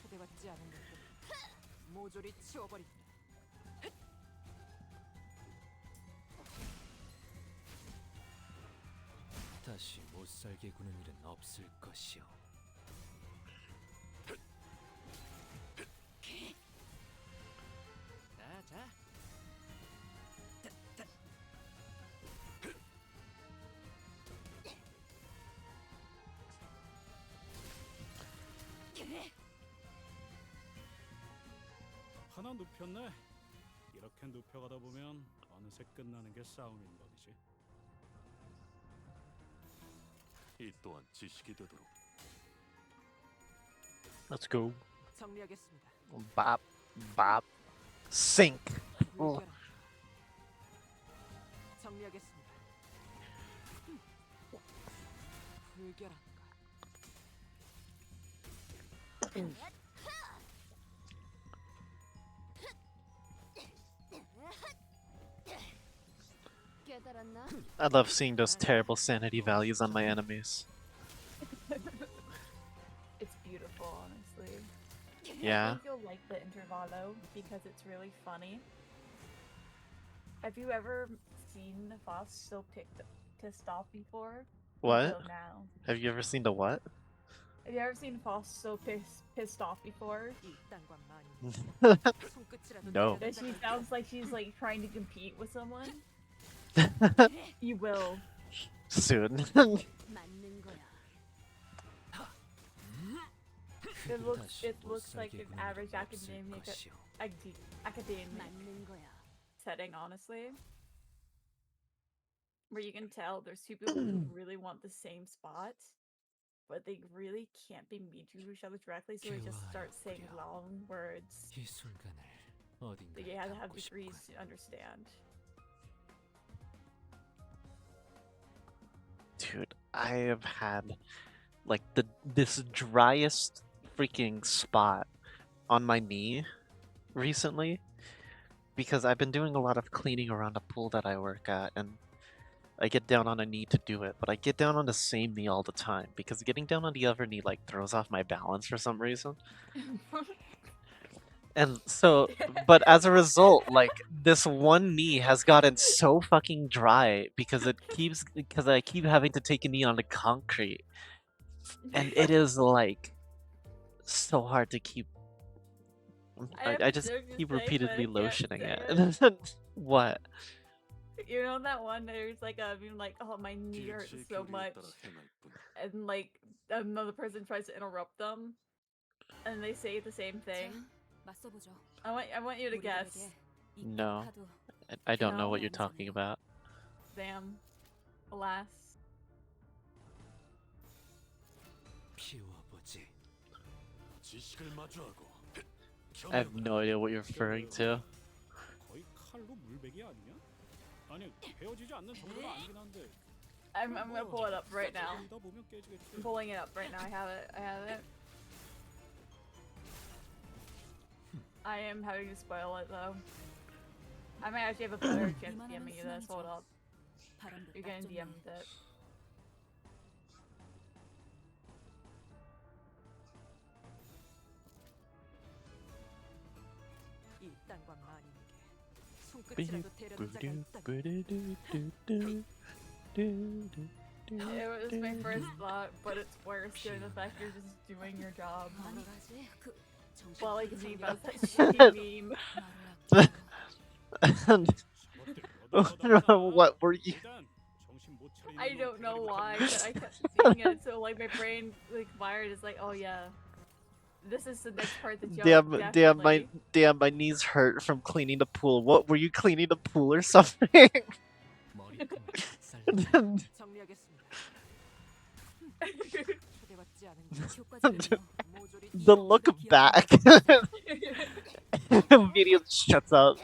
초대받지 않은 것들을 모조리 치워버린다. 다시 못 살게 구는 일은 없을 것이오. 자. 하나 눕혔네. 이렇게 눕혀가다 보면 어느새 끝나는 게 싸움인 법이지. 이 또한 지식이 되도록. Let's go. 정리하겠습니다. Bop. Bop. Sink. 물결한 것, 정리하겠습니다. 물결한 것, 깨달았나? I love seeing those terrible sanity values on my enemies. It's beautiful, honestly. Yeah. I think you'll like the intervallo because it's really funny. Have you ever seen Foss so pissed off before? What? Until now. Have you ever seen the what? Have you ever seen Foss so pissed off before? 이 땅과 만인에게 손끝이라도 No. 대려는 That she 자가 sounds like she's like trying to compete with someone? You will. Soon. 맞는 거야. It looks 다시 못 looks like 살게 an 구는 average 일은 없을 academic 것이오. academic 맞는 거야. setting, honestly. where you can tell there's two people who really want the same spot, but they really can't be mean to each other directly, so they just start saying long words. 이 순간을 Like you 어딘가에 have to have 담고 degrees 싶군. to understand. Dude, I have had like this driest freaking spot on my knee recently because I've been doing a lot of cleaning around a pool that I work at, and I get down on a knee to do it, but I get down on the same knee all the time because getting down on the other knee like throws off my balance for some reason. And so, but as a result, like this one knee has gotten so fucking dry because I keep having to take a knee on the concrete, and it is like so hard to keep. I just keep repeatedly lotioning it. What? You know that one there's like being like, oh, my knee hurts so much, and like another person tries to interrupt them, and they say the same thing. 맞서보죠. I want you to guess. No, I don't know what you're talking about. Damn. Alas. 피워보지. 지식을 마주하고. I have no idea what you're referring to. 거의 칼로 물베기 아니냐? 아니 헤어지지 않는 정도가 아니긴 한데. I'm gonna pull it up right now. 들이다 보면 깨지겠지. I'm pulling it up right now. I have it. I am having to spoil it though. I might actually have a better chance of DMing you this. Hold up. You're getting DM'd it. 일당과 마님에게 손끝이라도 데려는 자가 있다면 It was my first thought, but it's worse given the fact you're just doing your job. Well, like me about that shitty meme. What were you? I don't know why, but I kept seeing it, so like my brain like wired is like, oh yeah, this is the next part of the joke. Damn, my knees hurt from cleaning the pool. What were you cleaning the pool or something? 정리하겠습니다. 초대받지 않은 The look back. Immediately shuts up.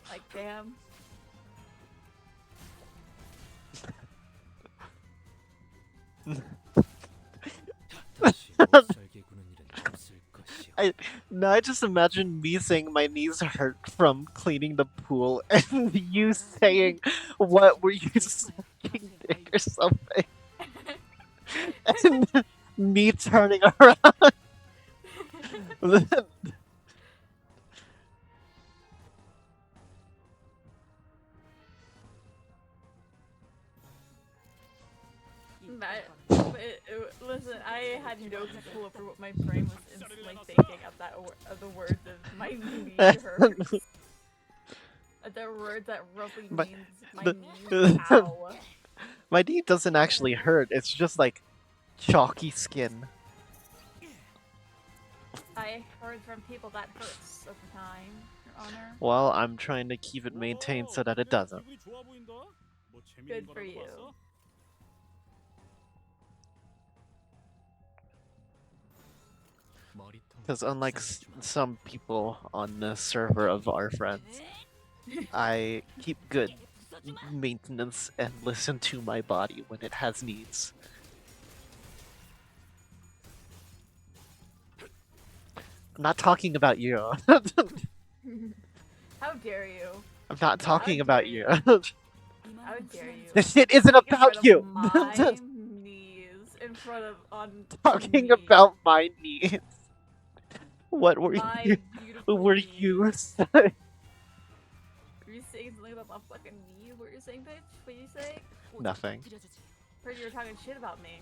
Like damn. 다시 못살게 구는 일은 없을 것이오. Now I just imagine me saying my knees hurt from cleaning the pool, and you saying, "What were you sucking dick or something?" And me turning around. Listen, I had no control over what my brain was instantly thinking of the words of my knee hurts. The word that roughly means my knee. Ow. My knee doesn't actually hurt. It's just like chalky skin. I heard from people that hurts over time, Your Honor. Well, I'm trying to keep it maintained so that it doesn't. Good for you. Because unlike some people on the server of our friends, I keep good maintenance and listen to my body when it has needs. I'm not talking about you. How dare you? I'm not talking about you. How dare you? This shit isn't about you. My knees in front of Talking me. about my knees. What were My you? beautiful Were knees. you saying? Were you saying something about my fucking knees? What you saying, bitch? What you say? Nothing. Heard you were talking shit about me.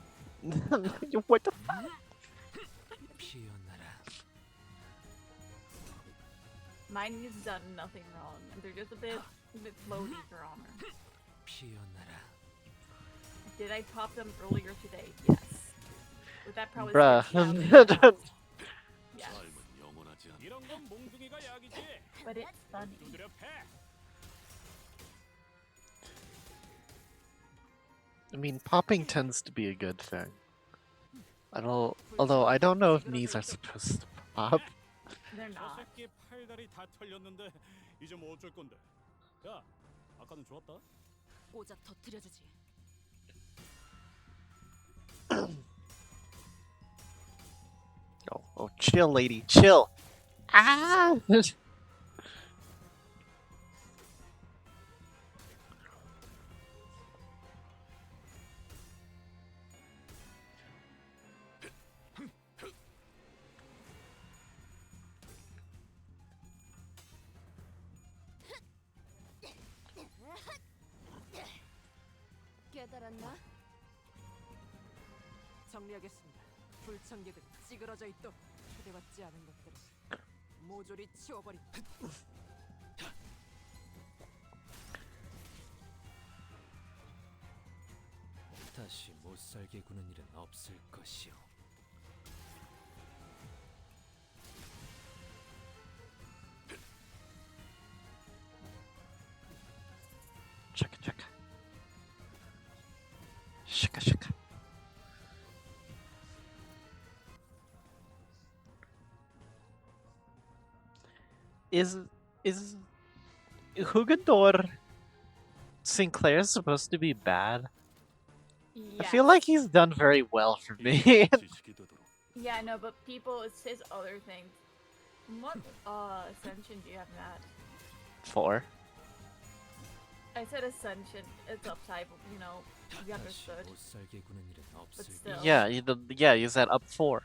What the fuck? 피어나라. My knees have done nothing wrong, and they're just a bit floaty, Your Honor. 피어나라. Did I pop them earlier today? Yes. Would that probably Bruh. skip you out? Yes. 이런 건 몽둥이가 약이지. But it's funny. 두드려 패. I mean, popping tends to be a good thing. Although I don't know if knees are supposed to pop. They're 저 not. 새끼 팔다리 다 털렸는데 이제 뭐 어쩔 건데? 야, 아까는 좋았다. 오작 터뜨려주지. Oh, chill, lady, chill. Ah! 깨달았나? 정리하겠습니다. 불청객은 찌그러져 있도록 초대받지 않은 것들을 모조리 치워버리. 다시 못 살게 구는 일은 없을 것이오. Shaka shaka. Shaka shaka. Is Hugador Sinclair supposed to be bad? I feel like he's done very well for me. 지식이 되도록. Yeah, no, but people, it says other things. What ascension do you have, Matt? 4. I said ascension. It's upside, but you know, you 다시 understood. 못 살게 구는 일은 없을 still. Yeah, you said up 4.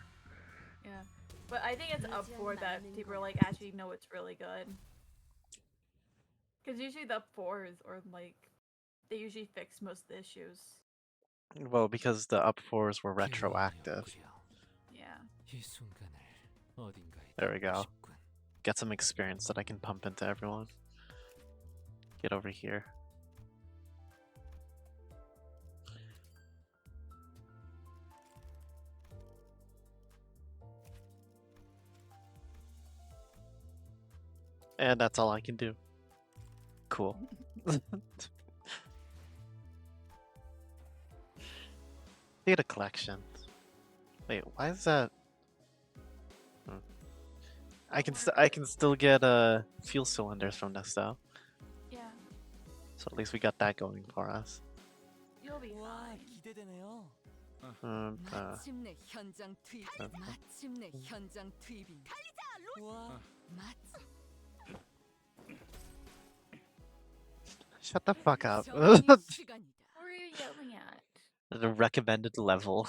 Yeah. But I think it's up for that people like actually know it's really good. Because usually the up 4s or like they usually fix most of the issues. Well, because the up 4s were retroactive. Yeah. 이 순간을 어딘가에 There we go. 담고 싶군. Get some experience that I can pump into everyone. Get over here. And that's all I can do. Cool. Data collection. Wait, why is that? I can still get fuel cylinders from this though. Yeah. So at least we got that going for us. You'll be 와, fine. 기대되네요. 마침내 현장 투입. 마침내 현장 투입인. 와, Shut the fuck up. 정리 시간이다. What are you yelling at? The recommended level.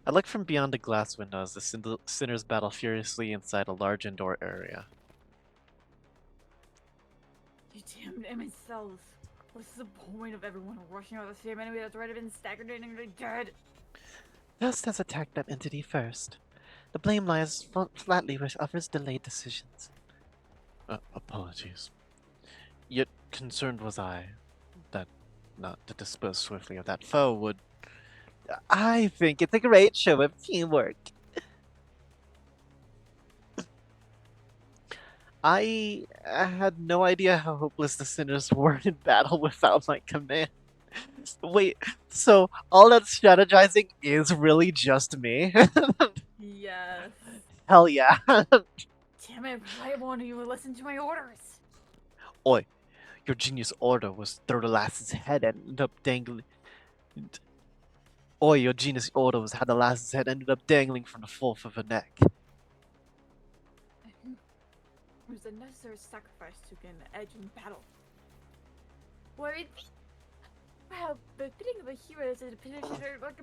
I look from beyond the glass window as the sinners battle furiously inside a large indoor area. You damn damn cells. What's the point of everyone rushing out of the same enemy that's already been staggered and dead? Dust has attacked that entity first. The blame lies flatly with others' delayed decisions. Apologies. Yet concerned was I that not to dispose swiftly of that foe would. I think it's a great show of teamwork. I had no idea how hopeless the sinners were in battle without my command. Wait, so all that strategizing is really just me? Yes. Hell yeah. Damn it, why won't you listen to my orders? Oi, your genius order was throw the lass's head and ended up dangling. Oi, your genius order was how the lass's head ended up dangling from the fourth of her neck. It was a necessary sacrifice to gain the edge in battle. Worried me? Wow, the fitting of a hero is a position like a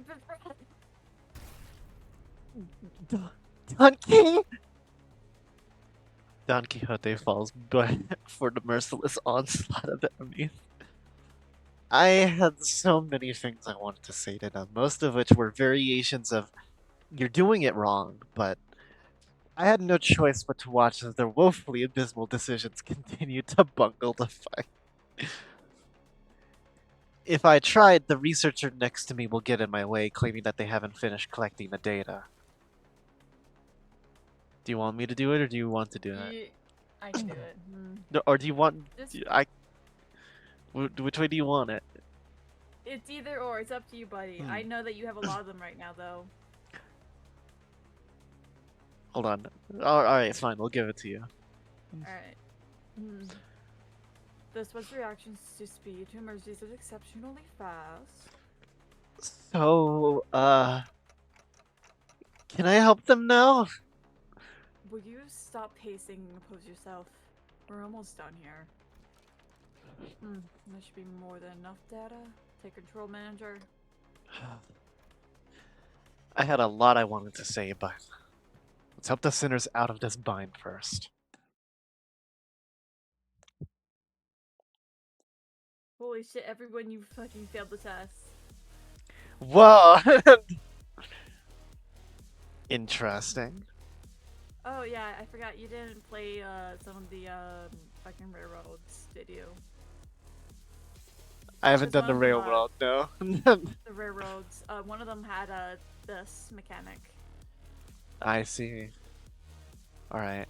Donkey? Don Quixote falls for the merciless onslaught of enemies. I had so many things I wanted to say to them, most of which were variations of, you're doing it wrong, but I had no choice but to watch as their woefully abysmal decisions continued to bungle the fight. If I tried, the researcher next to me will get in my way, claiming that they haven't finished collecting the data. Do you want me to do it, or do you want to do it? I can do it. No, or do you want? Just- Which way do you want it? It's either or. It's up to you, buddy. I know that you have a lot of them right now, though. Hold on. Alright, fine. We'll give it to you. Alright. The switch reactions to speed to emergencies is exceptionally fast. So, can I help them now? Will you stop pacing and compose yourself? We're almost done here. That should be more than enough data. Take control, manager. I had a lot I wanted to say, but let's help the sinners out of this bind first. Holy shit, everyone, you fucking failed the test. Whoa! Interesting. Oh yeah, I forgot you didn't play some of the fucking railroads, did you? I haven't There's done the one of them, railroad, no. The railroads. One of them had this mechanic. I see. Alright.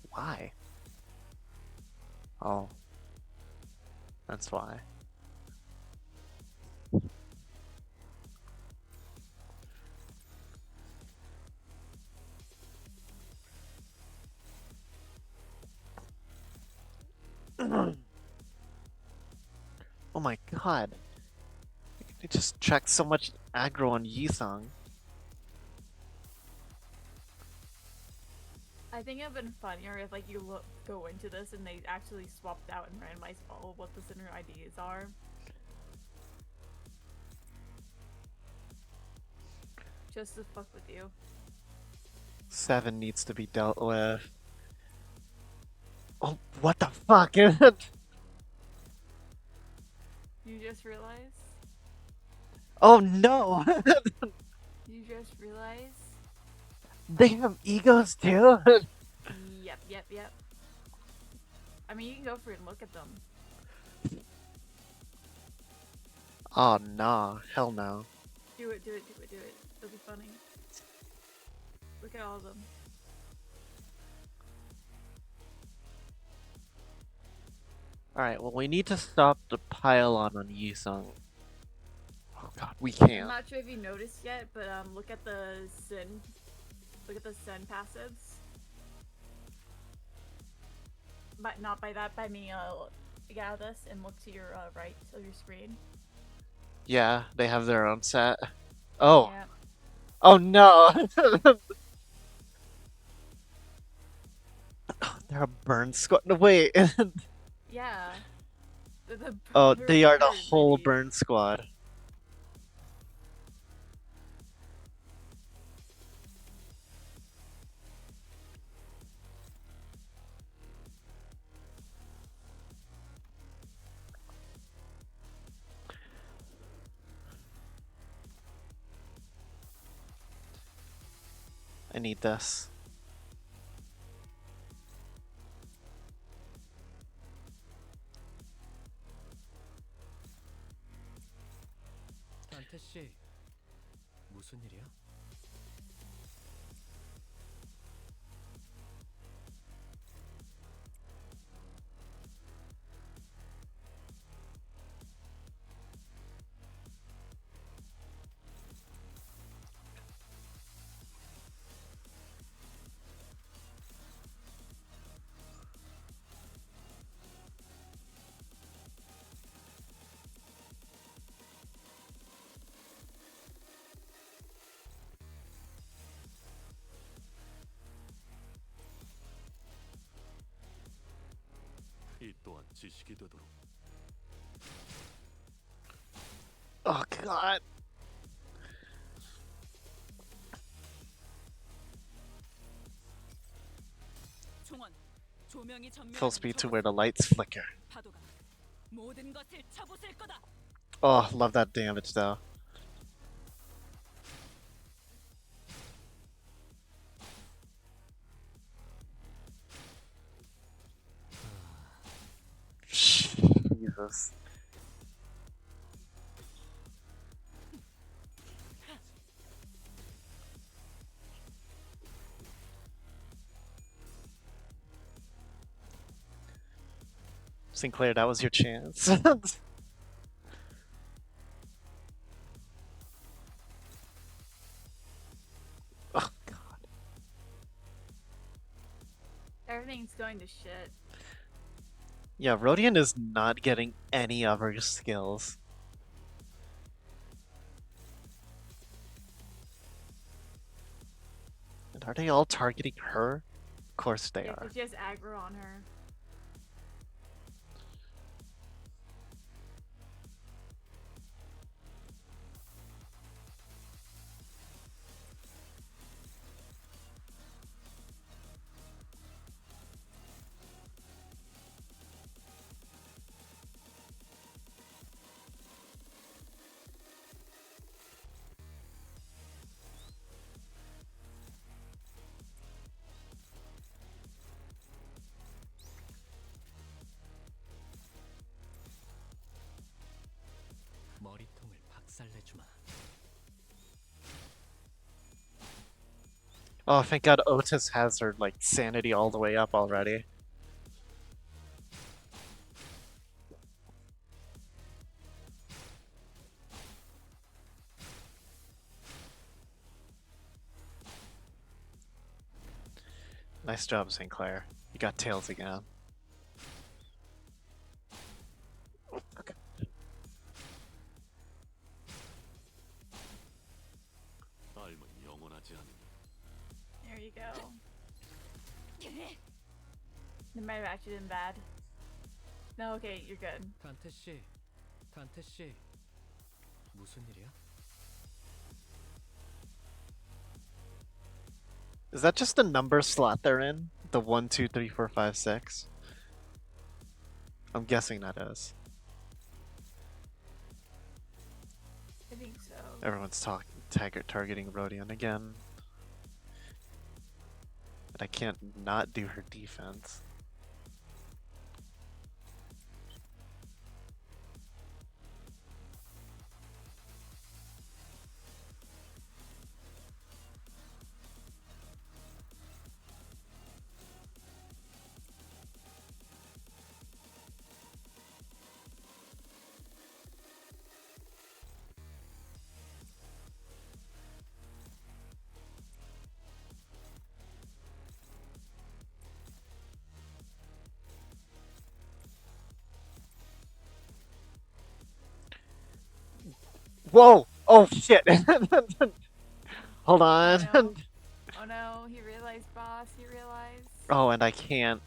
Why? Oh. That's why. Oh my god. It just tracked so much aggro on Yisung. I think it'd been funnier if like you go into this and they actually swapped out and randomized all of what the center IDs are. Just to fuck with you. 7 needs to be dealt with. Oh, what the fuck is it? You just realized? Oh no! You just realized? They have egos too? Yep. I mean, you can go for it and look at them. Oh nah, hell no. Do it. It'll be funny. Look at all of them. Alright, well we need to stop the pile-on Yisung. Oh god, we I'm can't. not sure if you noticed yet, but look at the Sin. Look at the Sin passives. But not by that, by me, get out of this and look to your right of your screen. Yeah, they have their own set. Oh. Yeah. Oh no! They're a burn squad. No, wait. Yeah. Oh, They're they are the very whole pretty. burn squad. I need this. 산태 씨, 무슨 일이야? 이 또한 지식이 되도록. Oh god. 총원, 조명이 Full 전멸하는 speed to 저곳. where the lights flicker. 파도가 모든 것을 쳐부술 거다. Oh, love that damage though. Jesus. Sinclair, that was your chance. Oh god. Everything's going to shit. Yeah, Rodion is not getting any of her skills. And are they all targeting her? Of course they Yeah, are. because she has aggro on her. 머리통을 박살내주마. Oh, thank god Otis has her, like, sanity all the way up already. Nice job, Sinclair. You got tails again. There you go. It might have actually been bad. No, okay, you're good. 단테 씨, 단테 씨, 무슨 일이야? Is that just the number slot they're in? The 1, 2, 3, 4, 5, 6? I'm guessing that is. I think so. Everyone's targeting Rodion again. But I can't not do her defense. Whoa! Oh shit! Hold on. Oh no. Oh no, he realized, boss. He realized. Oh, and I can't.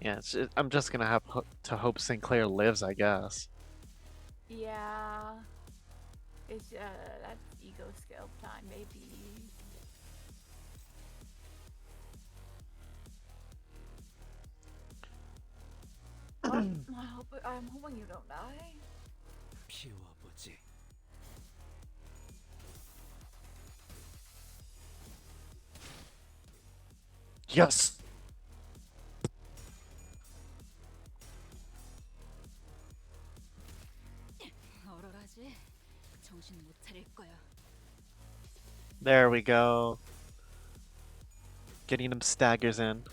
Yeah, I'm just gonna have to hope Sinclair lives, I guess. Yeah. It's that's ego skill time, maybe. I'm hoping you don't die. 피워보지. Yes! 얼얼하지? 정신 못 차릴 거야. There we go. Getting them staggers in.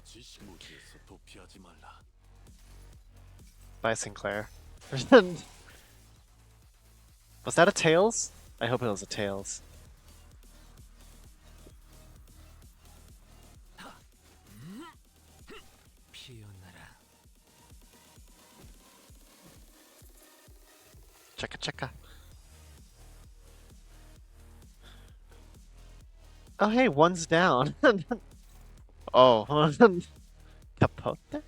지시모지에서 도피하지 말라. Bye, Sinclair. Was that a Tails? I hope it was a Tails. 피어나라. Checka checka. Oh hey, one's down. Oh, capote?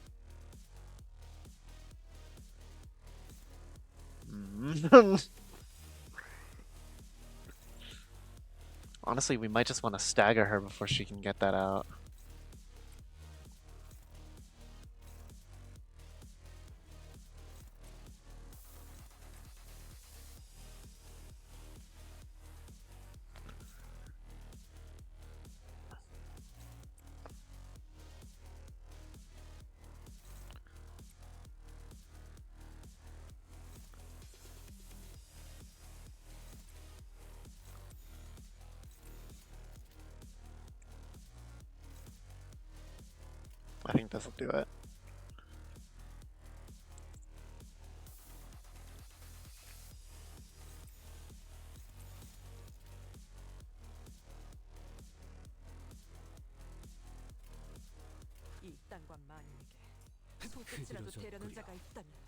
Honestly, we might just want to stagger her before she can get that out. I think this'll do it. 이 땅과 만인에게 손끝이라도 대려는 자가 있다면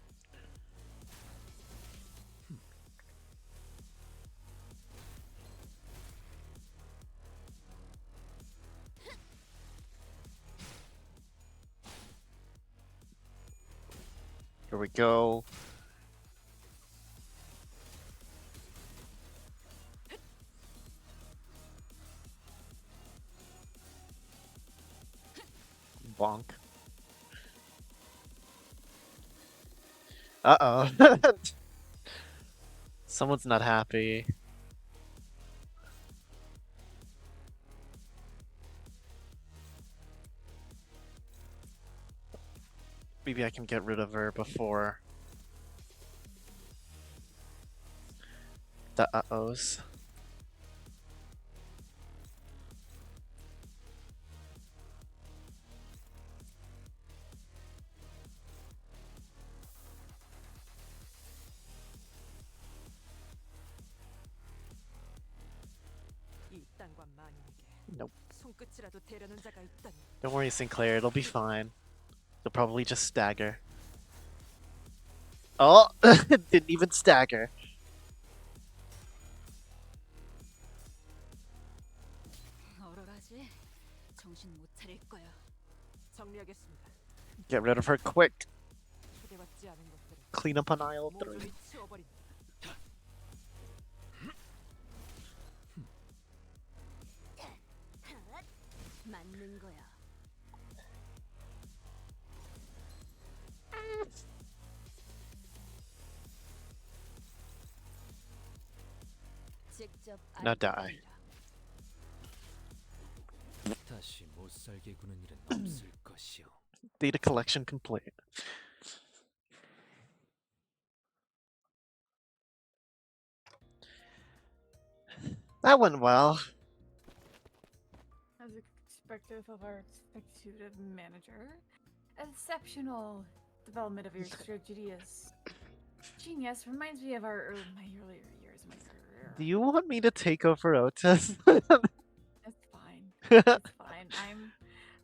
Here we go. Bonk. Uh-oh. Someone's not happy. Maybe I can get rid of her before the uh-ohs. 이 땅과 만인에게 Nope. 손끝이라도 대려는 자가 있다면 Don't worry, Sinclair. It'll be fine. You'll probably just stagger. Oh! Didn't even stagger. 얼얼하지? 정신 못 차릴 거야. 정리하겠습니다. Get rid of her quick. 초대받지 않은 것들은 Clean up on aisle 3. 모조리 치워버린다. 맞는 거야. 직접 Now die. 다시 못 살게 구는 일은 없을 것이오. Data collection complete. That went well. As expected of our executive manager, exceptional development of your strategy is genius. Reminds me of my earlier years of my career. Do you want me to take over Otis? It's fine. It's fine.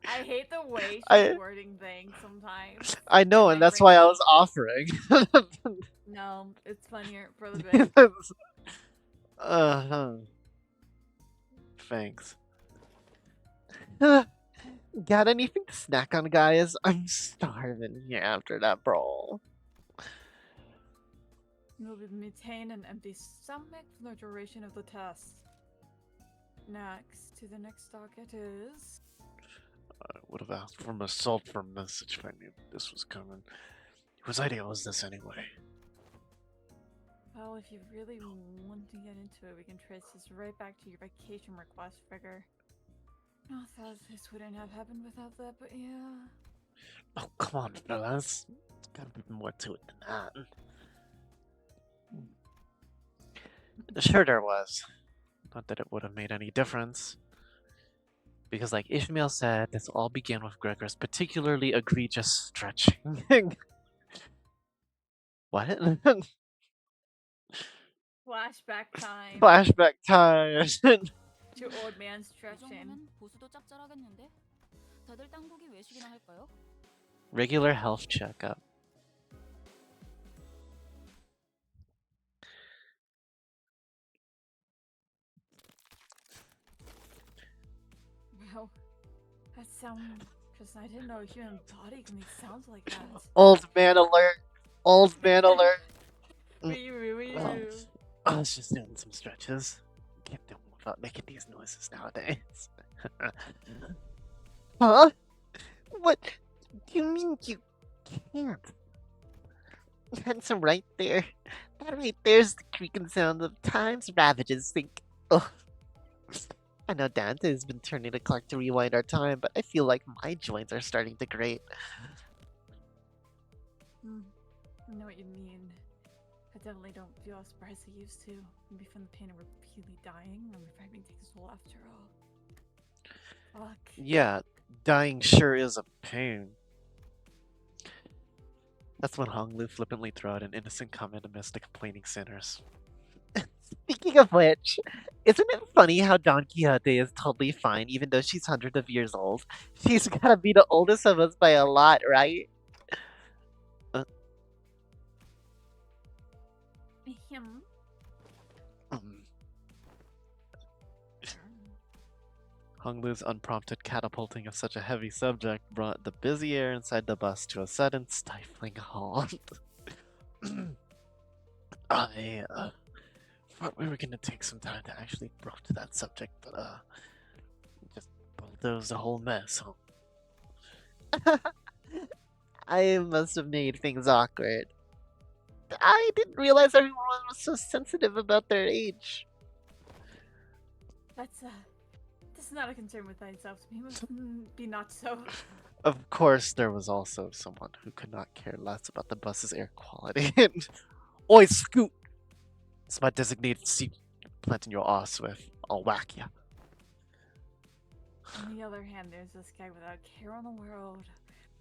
I hate the way she's wording things sometimes. I know, and that's why I was offering. No, it's funnier for the bit. Thanks. Got anything to snack on, guys? I'm starving here after that brawl. You'll maintain an empty stomach for the duration of the test. Next, to the next docket is... I would have asked for an assault for a message if I knew this was coming. Whose idea was this anyway? Well, if you really want to get into it, we can trace this right back to your vacation request figure. I thought this wouldn't have happened without that, but yeah. Oh, come on, fellas. There's gotta be more to it than that. Sure there was. Not that it would have made any difference. Because like Ishmael said, this all began with Gregor's particularly egregious stretching. What? Flashback time. Flashback time. To old man 이 stretching. 정도면 보수도 짭짤하겠는데? 다들 땅 보기 외식이나 할까요? Regular health checkup. Wow, that sound. Because I didn't know a human body can make sounds like that. Old man alert. Old man alert. Wee. I was just doing some stretches. Can't do them without making these noises nowadays. Huh? What do you mean you can't? That's right there. That right there's the creaking sound of time's ravages sink. Ugh. I know Dante's been turning the clock to rewind our time, but I feel like my joints are starting to grate. I know what you mean. I definitely don't feel as surprised as I used to. Maybe from the pain of repeatedly dying, or reviving takes its toll after all. Fuck. Yeah, Dying sure is a pain. That's when Hong Lu flippantly threw out an innocent comment amidst the complaining sinners. Speaking of which, isn't it funny how Don Quixote is totally fine even though she's hundreds of years old? She's gotta be the oldest of us by a lot, right? Him. Um, Hong Lu's unprompted catapulting of such a heavy subject brought the busy air inside the bus to a sudden stifling halt. I thought we were gonna take some time to actually broach that subject, but just bulldoze the whole mess, huh? I must have made things awkward. I didn't realize everyone was so sensitive about their age. That's not a concern with thyself. He must be not so. Of course, there was also someone who could not care less about the bus's air quality. Oi, Scoot! It's my designated seat. Planting your ass with. I'll whack ya. On the other hand, there's this guy without a care in the world.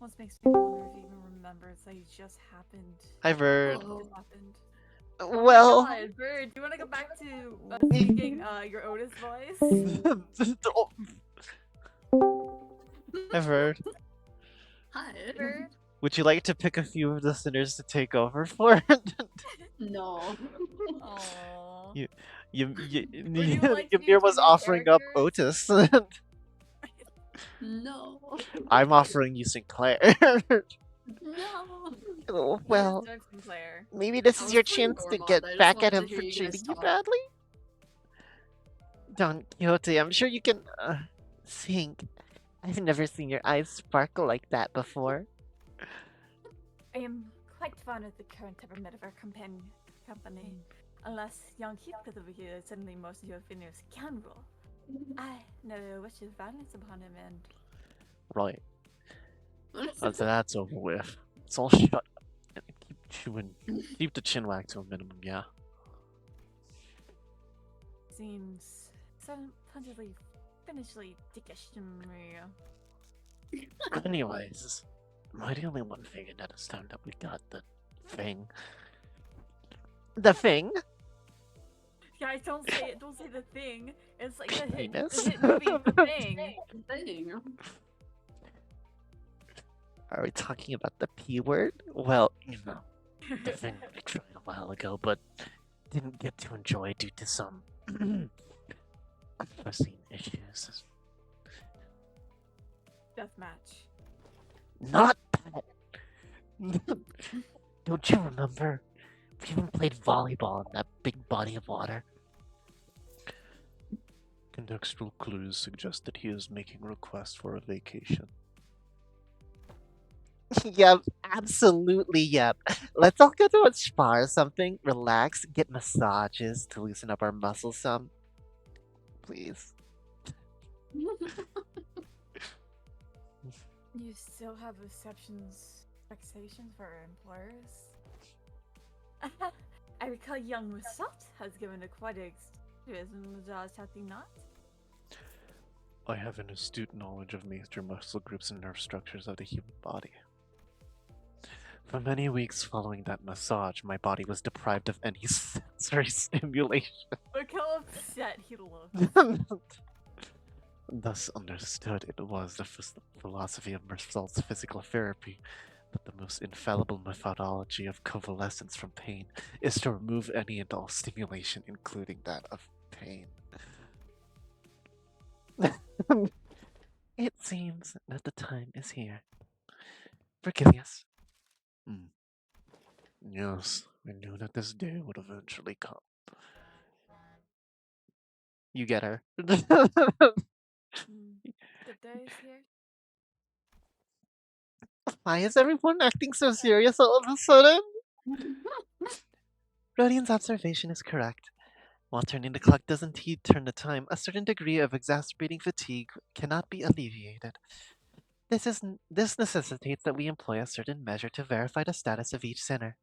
Almost makes me wonder if he even remembers that he just happened. Hi, Bird. Just happened. Well, Oh my God, Bird, do you want to go back to speaking your Otis voice? Hi, Bird. Hi. Bird? Would you like to pick a few of the sinners to take over for it? No. Aww. Ymir was offering up Otis. No. I'm offering you Sinclair. No. oh, well, Sinclair. maybe this I is was your playing chance to Gormod, get I just back at wanted him to hear for you guys treating you talk. badly. Don Quixote, I'm sure you can sing. I've never seen your eyes sparkle like that before. I am quite fond of the current temperament of our company. Unless young Heathcliff over here is suddenly most of your opinion of scoundrel. I never wish violence upon him, and Right. After that's over with, it's all shut up and keep chewing. Keep the chin wag to a minimum, yeah? seems suddenly finishly dickish to me. Anyways, am I the only one figuring that it's time that we got the thing? The thing? Guys, don't say it. Don't say the thing. It's like the hit Penis? movie, The Thing. Thing. Are we talking about the P word? Well, the thing we tried a while ago, but didn't get to enjoy due to some unforeseen issues. Deathmatch. Not that. Don't you remember? We even played volleyball in that big body of water. Contextual clues suggest that he is making requests for a vacation. Yep, absolutely yep. Let's all go to a spa or something, relax, get massages to loosen up our muscles some. Please. You still have vexations for our employers? I recall young Musat has given a quite extremism, has he not? I have an astute knowledge of major muscle groups and nerve structures of the human body. For many weeks following that massage, my body was deprived of any sensory stimulation. Look how upset he looks. Thus understood, it was the philosophy of Mersault's physical therapy that the most infallible methodology of convalescence from pain is to remove any and all stimulation, including that of pain. It seems that the time is here. Forgive us. Yes, I knew that this day would eventually come. You get her. The day is here. Why is everyone acting so serious all of a sudden? Rodian's observation is correct. While turning the clock does indeed turn the time, a certain degree of exacerbating fatigue cannot be alleviated. This necessitates that we employ a certain measure to verify the status of each sinner.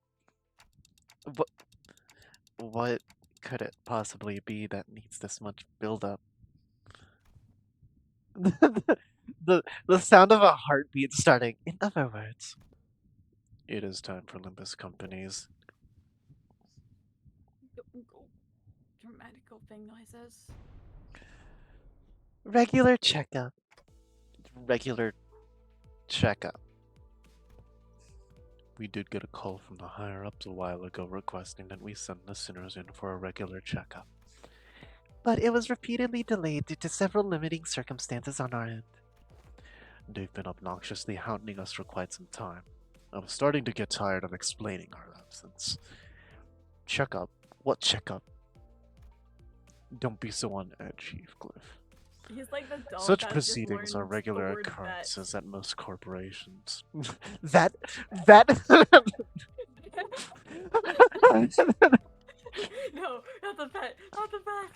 What could it possibly be that needs this much buildup? the sound of a heartbeat starting. In other words, It is time for Limbus companies. Dramatic gulping noises. regular checkup. Regular checkup. We did get a call from the higher ups a while ago requesting that we send the sinners in for a regular checkup. But it was repeatedly delayed due to several limiting circumstances on our end. They've been obnoxiously hounding us for quite some time. I was starting to get tired of explaining our absence. Checkup? What checkup? Don't be so on edge, Heathcliff. He's like the dog Such that proceedings just are learned the regular word occurrences at most corporations. That No, not the pet. Not the pet.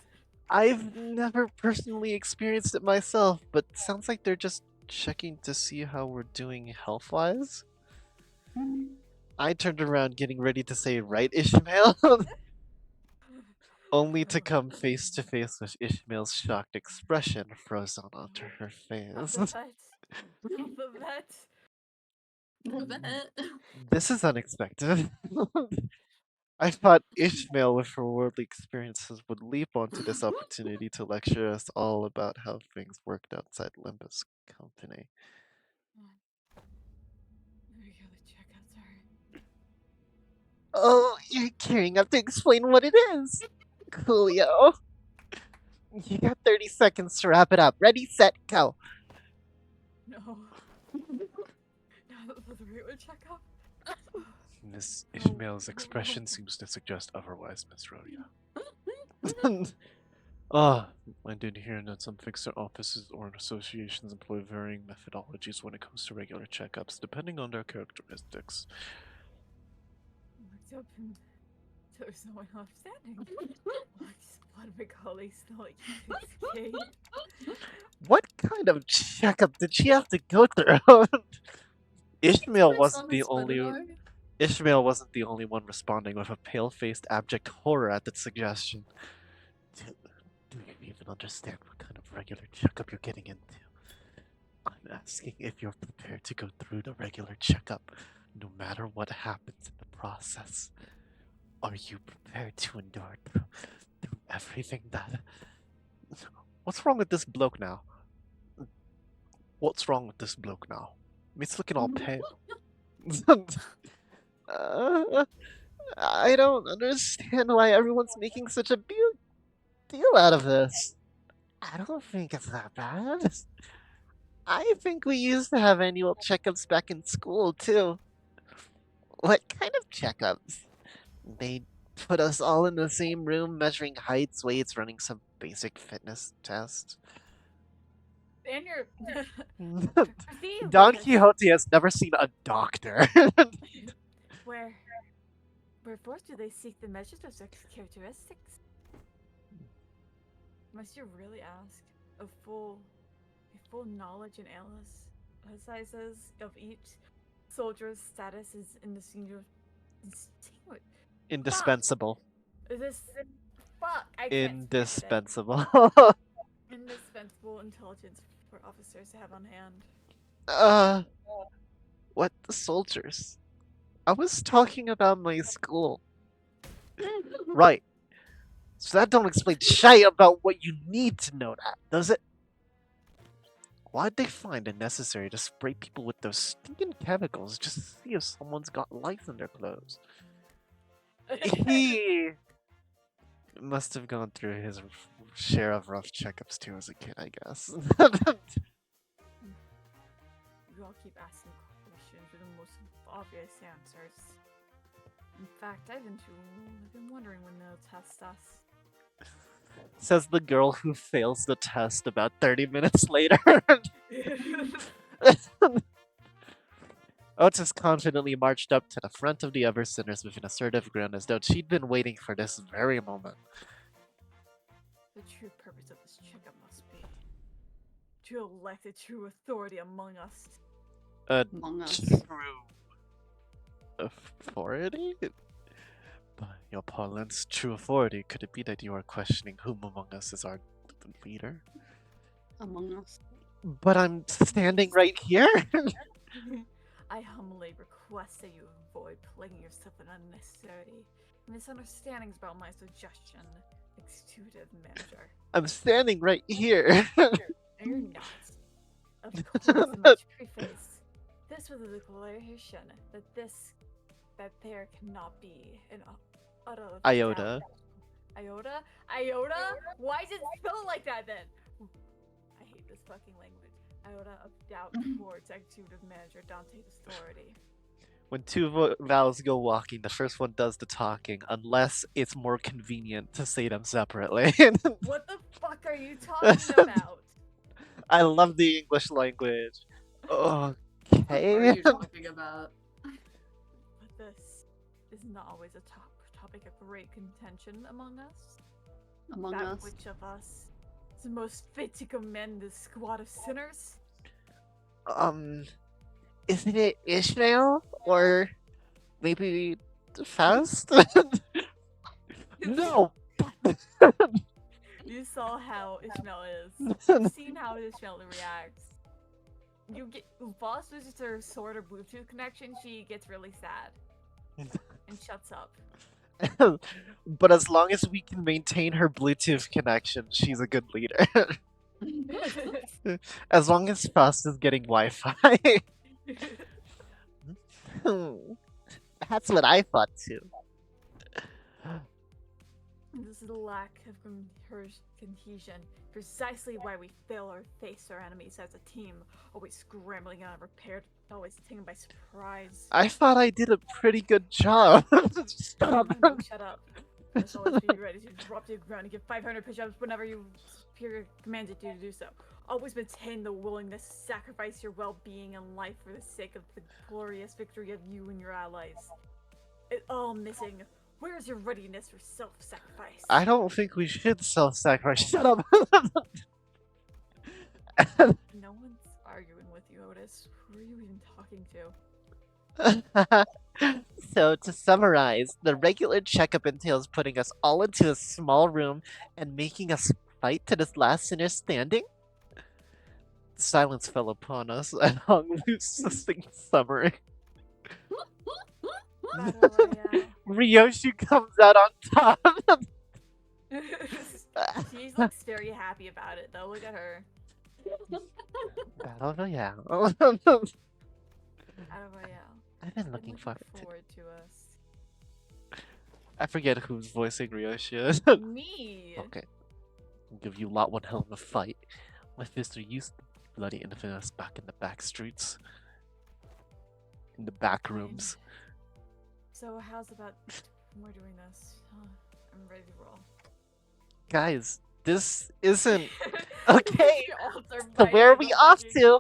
I've never personally experienced it myself, but sounds like they're just checking to see how we're doing health-wise. I turned around getting ready to say, right, Ishmael? Only to come face to face with Ishmael's shocked expression frozen onto her Not face. the pet. Not the vet. The vet. This is unexpected. I thought Ishmael, with her worldly experiences, would leap onto this opportunity to lecture us all about how things worked outside Limbus Company. Regular checkups are. Oh, you're gearing up to explain what it is. Coolio. You got 30 seconds to wrap it up. Ready, set, go. No. Not the regular checkup. Miss Ishmael's expression seems to suggest otherwise, Miss Rhodia. I did hear that some fixer offices or associations employ varying methodologies when it comes to regular checkups, depending on their characteristics. Looked up and there was no one understanding. Blood big holy still like escape. What kind of checkup did she have to go through? Ishmael Chris wasn't on the his only webinar. Ishmael wasn't the only one responding with a pale-faced, abject horror at the suggestion. Do you even understand what kind of regular checkup you're getting into? I'm asking if you're prepared to go through the regular checkup, no matter what happens in the process. Are you prepared to endure through everything that... What's wrong with this bloke now? What's wrong with this bloke now? He's looking all pale. I don't understand why everyone's making such a big deal out of this. I don't think it's that bad. I think we used to have annual checkups back in school, too. What kind of checkups? They put us all in the same room, measuring heights, weights, running some basic fitness tests. And you're. Don Quixote has never seen a doctor. Wherefore do they seek the measures of such characteristics? Must you really ask a full knowledge and analysis of each soldier's status is Indispensable. Fuck, I can't Indispensable. Indispensable intelligence for officers to have on hand. What the soldiers? I was talking about my school. Right. So that don't explain shit about what you need to know that, does it? Why'd they find it necessary to spray people with those stinking chemicals just to see if someone's got lice in their clothes? He must have gone through his share of rough checkups too as a kid, I guess. You all keep asking questions with the most obvious answers. In fact, I've been wondering when they'll test us. Says the girl who fails the test about 30 minutes later. Otis confidently marched up to the front of the other sinners with an assertive grin as though she'd been waiting for this very moment. The true purpose of this checkup must be to elect a true authority among us. Among us. True authority? By your parlance, true authority, could it be that you are questioning whom among us is our leader? Among us. But I'm standing right here. I humbly request that you avoid plaguing yourself with unnecessary misunderstandings about my suggestion, executive manager. I'm standing right here. No, you're not. Of course, I must preface this with a declaration that there cannot be an utter Iota. doubt. Iota? Iota? Why does it feel like that then? I hate this fucking language. Iota of doubt towards executive manager Dante's authority. When two vowels go walking, the first one does the talking, unless it's more convenient to say them separately. What the fuck are you talking about? I love the English language. What are Okay. you talking about? But this is not always a topic of great contention among us. Among About us? which of us is the most fit to commend this squad of sinners? Isn't it Ishmael? Or maybe Faust? No! You saw how Ishmael is. You've seen how Ishmael reacts. You get Boss loses her sword or Bluetooth connection, she gets really sad. And shuts up. But as long as we can maintain her Bluetooth connection, she's a good leader. As long as Faust is getting Wi-Fi. That's what I thought too. This is a lack of cohesion, precisely why we fail or face our enemies as a team, always scrambling and unprepared, always taken by surprise. I thought I did a pretty good job. Stop. No, shut up. Just always be ready to drop to the ground and give 500 push-ups whenever your superior commanded you to do so. Always maintain the willingness to sacrifice your well-being and life for the sake of the glorious victory of you and your allies. It's all missing. Where is your readiness for self-sacrifice? I don't think we should self-sacrifice. Shut up. No one's arguing with you, Otis. Who are you even talking to? So, to summarize, the regular checkup entails putting us all into a small room and making us fight to this last sinner standing? Silence fell upon us and hung loose succinct summary. Battle Royale. Ryoshi comes out on top. She looks very happy about it, though. Look at her. Battle Royale. Battle Royale. I've been looking forward to us. I forget who's voicing Ryoshi is. Me. Okay. I'll give you lot one hell of a fight. My fists are used to bloody infamous back in the back streets. In the back rooms. So how's about we're doing this? I'm ready to roll. Guys, this isn't okay. So So where are we off to?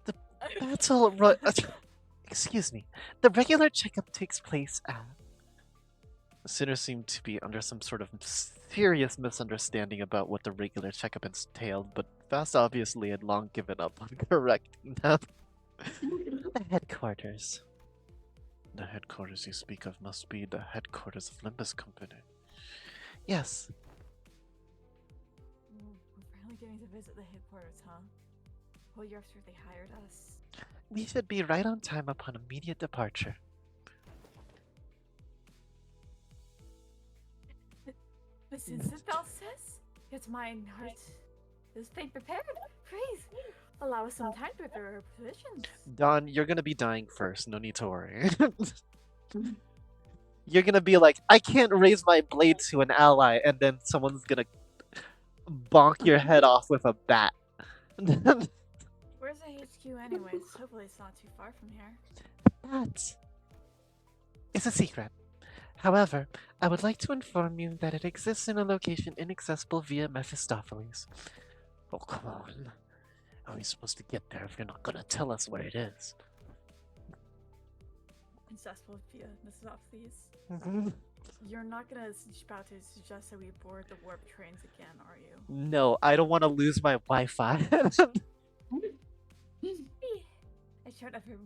The battle excuse me. The regular checkup takes place at. The sinners seem to be under some sort of serious misunderstanding about what the regular checkup entailed, but Fast obviously had long given up on correcting them. The headquarters. The headquarters you speak of must be the headquarters of Limbus Company. Yes. We're finally getting to visit the headquarters, huh? Well, you're after they hired us. We should be right on time upon immediate departure. Listen, thou says, yet mine heart is faint prepared. Please, allow us some time to prepare our positions. Dawn, you're gonna be dying first, no need to worry. You're gonna be like, I can't raise my blade to an ally, and then someone's gonna bonk your head off with a bat. Where's the HQ anyways? Hopefully it's not too far from here. That is a secret. However, I would like to inform you that it exists in a location inaccessible via Mephistopheles. Oh, come on. How are we supposed to get there if you're not gonna tell us where it is? Accessible via Mephistopheles. You're not gonna about to suggest that we board the warp trains again, are you? No, I don't want to lose my Wi-Fi. I should ever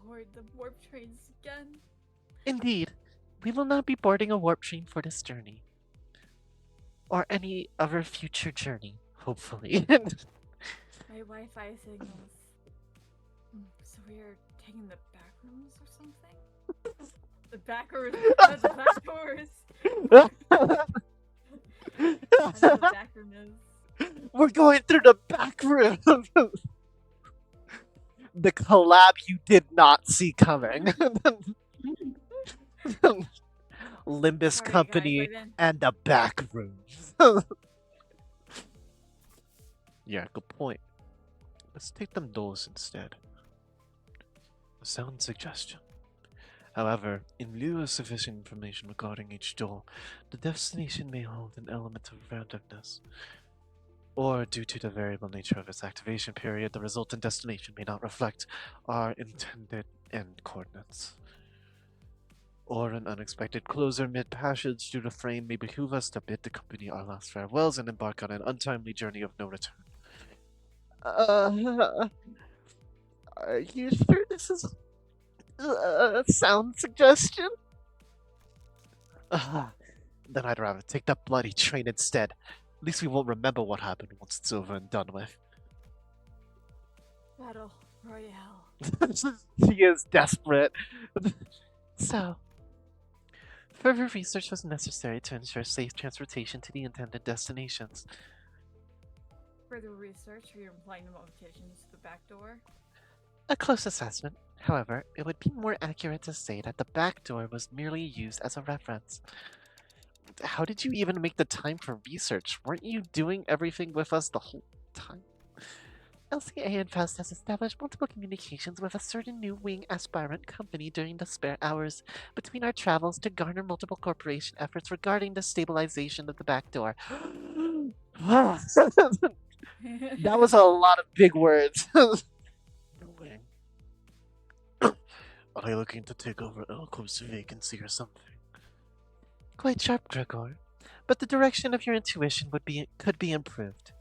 board the warp trains again. Indeed, we will not be boarding a warp train for this journey. Or any other future journey. Hopefully. My Wi-Fi signals. So we're taking the back rooms or something? The back rooms. The back doors. I know the back room is. We're going through the back room. The collab you did not see coming. Limbus Sorry, Company guys, I didn't. and the back rooms. Yeah, good point. Let's take them doors instead. A sound suggestion. However, in lieu of sufficient information regarding each door, the destination may hold an element of randomness. Or, due to the variable nature of its activation period, the resultant destination may not reflect our intended end coordinates. Or an unexpected closer mid-passage due to frame may behoove us to bid the company our last farewells and embark on an untimely journey of no return. Are you sure this is a sound suggestion? Then I'd rather take that bloody train instead. At least we won't remember what happened once it's over and done with. Battle Royale. She is desperate. So, further research was necessary to ensure safe transportation to the intended destinations. Further research, are you implying the modifications to the back door? A close assessment, however, it would be more accurate to say that the back door was merely used as a reference. How did you even make the time for research? Weren't you doing everything with us the whole time? LCA and Faust has established multiple communications with a certain new wing aspirant company during the spare hours between our travels to garner multiple corporation efforts regarding the stabilization of the back door. That was a lot of big words. Wing. Are they looking to take over Elcor's vacancy or something? Quite sharp, Gregor. But the direction of your intuition could be improved.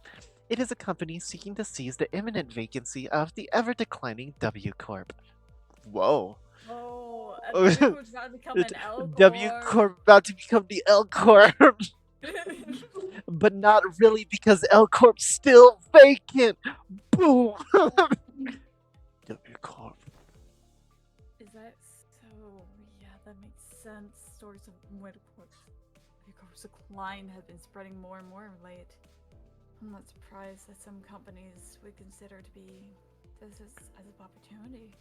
It is a company seeking to seize the imminent vacancy of the ever-declining W Corp. Whoa. Oh, W was about to become an L W Corp about to become the L Corp. But not really, because L Corp's still vacant. Boom. W Corp. Is that so? Yeah, that makes sense. Stories of Corp's decline have been spreading more and more of late. I'm not surprised that some companies would consider to be this as an opportunity.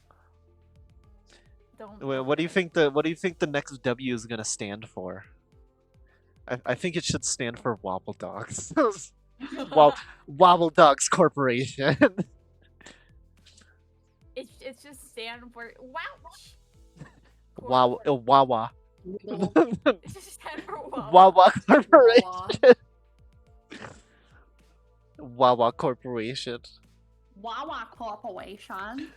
What do you think the next W is gonna stand for? I think it should stand for Wobble Dogs. Wobble Dogs Corporation. It's just stand for Wouch. Wawa. It's just stand for Wawa. Wawa Corporation. Wawa Corporation. Wawa Corporation.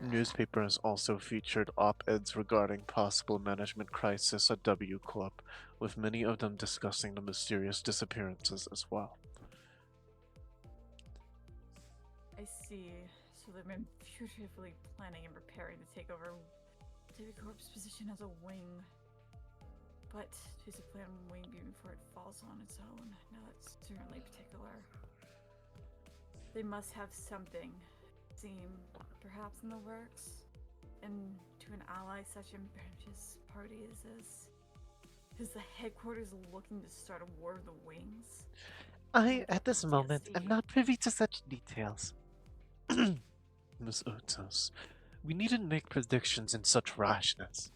Newspapers also featured op-eds regarding possible management crisis at W Corp, with many of them discussing the mysterious disappearances as well. I see. So they've been fugitively planning and preparing to take over W Corp's position as a wing. But does the plan wing before it falls on its own? Now that's certainly particular. They must have something, seem perhaps in the works, and to an ally such ambitious party as this. Is the headquarters looking to start a war of the wings? At this moment, am not privy to such details. Miss Otis, we needn't make predictions in such rashness.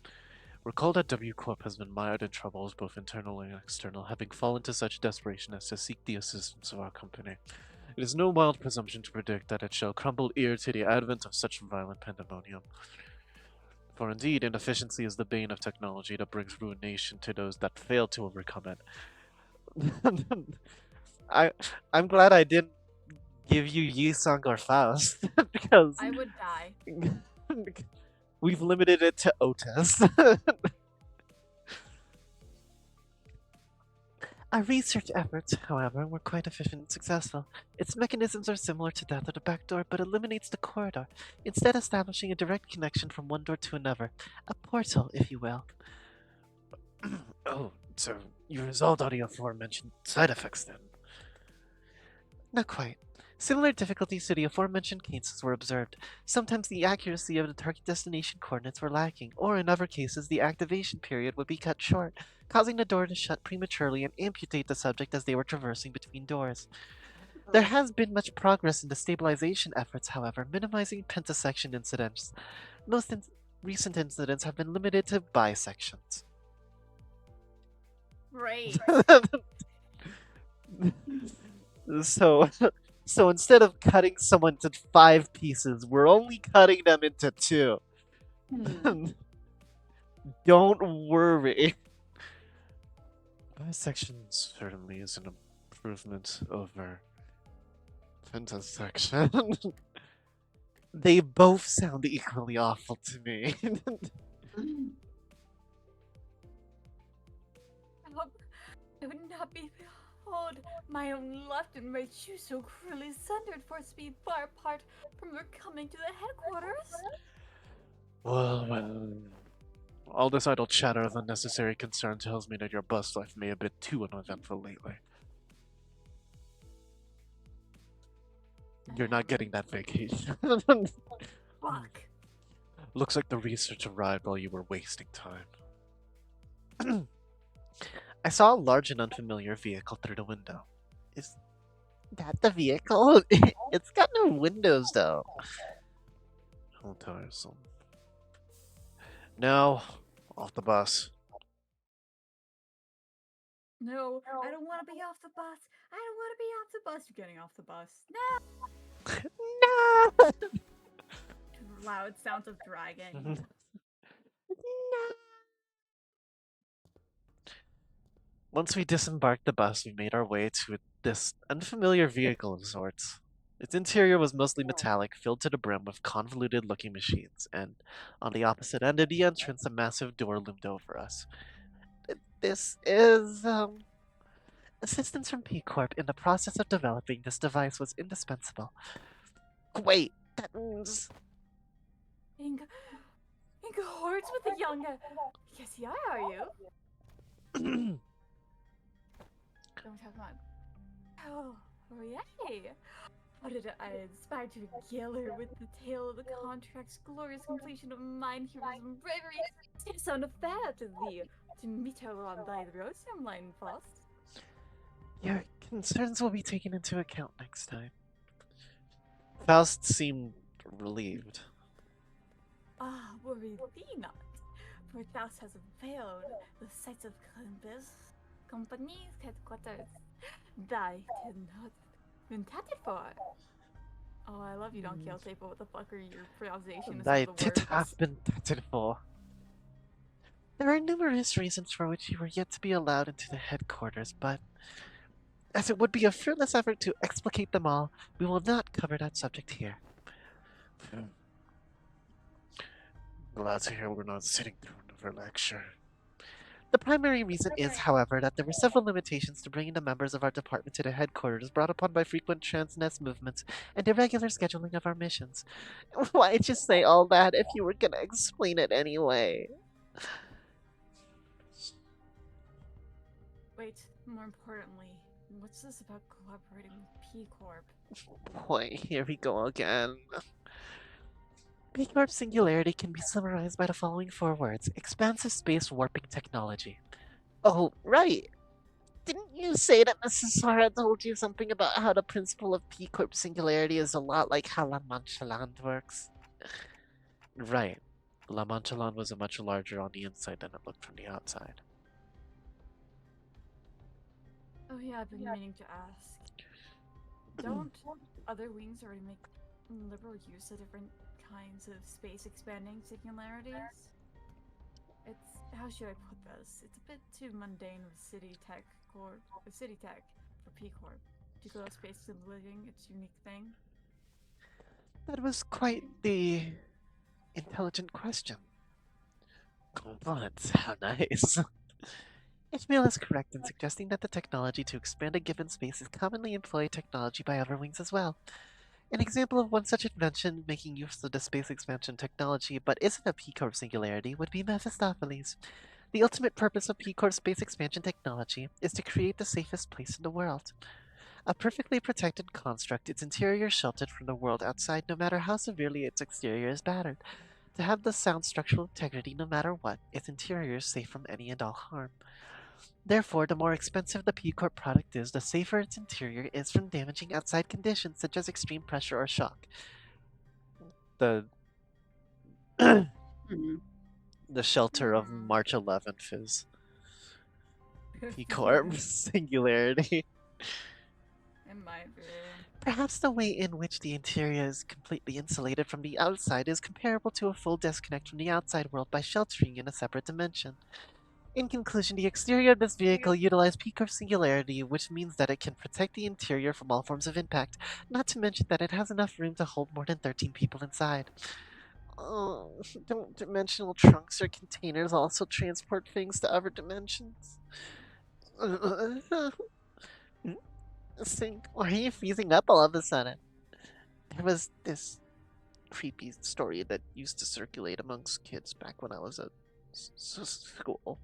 Recall that W Corp has been mired in troubles both internal and external, having fallen to such desperation as to seek the assistance of our company. It is no wild presumption to predict that it shall crumble ere to the advent of such violent pandemonium. For indeed, inefficiency is the bane of technology that brings ruination to those that fail to overcome it. I'm glad I didn't give you Yisung or Faust, because I would die. we've limited it to Otis. Our research efforts, however, were quite efficient and successful. Its mechanisms are similar to that of the back door, but eliminates the corridor, instead establishing a direct connection from one door to another. A portal, if you will. Oh, so you resolved all the aforementioned side effects then? Not quite. Similar difficulties to the aforementioned cases were observed. Sometimes the accuracy of the target destination coordinates were lacking, or in other cases, the activation period would be cut short, causing the door to shut prematurely and amputate the subject as they were traversing between doors. There has been much progress in the stabilization efforts, however, minimizing pentasection incidents. Most recent incidents have been limited to bisections. Great. So, so instead of cutting someone into 5 pieces, we're only cutting them into 2. Don't worry. Bisection certainly is an improvement over pentasection. They both sound equally awful to me. I would not be behold my own left and right shoe so cruelly sundered for us to be far apart from your coming to the headquarters. Well, all this idle chatter of unnecessary concern tells me that your bus life may have been too uneventful lately. You're not getting that vacation. Fuck. Looks like the research arrived while you were wasting time. I saw a large and unfamiliar vehicle through the window. Is that the vehicle? It's got no windows, though. How tiresome. Now, off the bus. No, I don't want to be off the bus. I don't want to be off the bus. You're getting off the bus. No. No! Loud sounds of dragging. No! Once we disembarked the bus, we made our way to this unfamiliar vehicle of sorts. Its interior was mostly metallic, filled to the brim with convoluted-looking machines, and on the opposite end of the entrance, a massive door loomed over us. This is, assistance from P Corp in the process of developing this device was indispensable. Wait, that means... In cohorts with the young... Yes, yeah, are you? Don't talk about... Oh, yay! How did I inspire to regale her with the tale of the contract's glorious completion of mine heroism and bravery? It sounded fair to thee to meet her on thy road some line first. Your concerns will be taken into account next time. Faust seemed relieved. Ah, worry thee not, for thou hast availed the sights of Limbus company's headquarters. Thy did not been tatted for. Oh, I love you, Don Quixote, but what the fuck are your pronunciations Thy of the tit words? have been tatted for. There are numerous reasons for which you were yet to be allowed into the headquarters, but as it would be a fruitless effort to explicate them all, we will not cover that subject here. Glad to hear we're not sitting through another lecture. The primary reason is, however, that there were several limitations to bringing the members of our department to the headquarters brought upon by frequent transnest movements and irregular scheduling of our missions. Why'd you say all that if you were gonna explain it anyway? Wait, more importantly, what's this about collaborating with P Corp? Boy, here we go again. P-Corp singularity can be summarized by the following 4 words: expansive space warping technology. Oh, right! Didn't you say that Mrs. Sara told you something about how the principle of P-Corp singularity is a lot like how La Mancha Land works? Right. La Manchalan was much larger on the inside than it looked from the outside. Oh yeah, I've been meaning to ask. Don't other wings already make liberal use of different kinds of space expanding singularities? It's, how should I put this? It's a bit too mundane with City Tech for P Corp to go space simulating its unique thing. That was quite the intelligent question. Components, how nice. Ishmael is correct in suggesting that the technology to expand a given space is commonly employed technology by other wings as well. An example of one such invention making use of the space expansion technology but isn't a P-Corp singularity would be Mephistopheles. The ultimate purpose of P-Corp space expansion technology is to create the safest place in the world. A perfectly protected construct, its interior sheltered from the world outside no matter how severely its exterior is battered. To have the sound structural integrity no matter what, its interior is safe from any and all harm. Therefore, the more expensive the P Corp product is, the safer its interior is from damaging outside conditions such as extreme pressure or shock. The Hmm. the shelter of March 11th is P Corp singularity. In my view. Perhaps the way in which the interior is completely insulated from the outside is comparable to a full disconnect from the outside world by sheltering in a separate dimension. In conclusion, the exterior of this vehicle utilizes peak of singularity, which means that it can protect the interior from all forms of impact, not to mention that it has enough room to hold more than 13 people inside. Oh, don't dimensional trunks or containers also transport things to other dimensions? Sink, why are you freezing up all of a sudden? There was this creepy story that used to circulate amongst kids back when I was at school.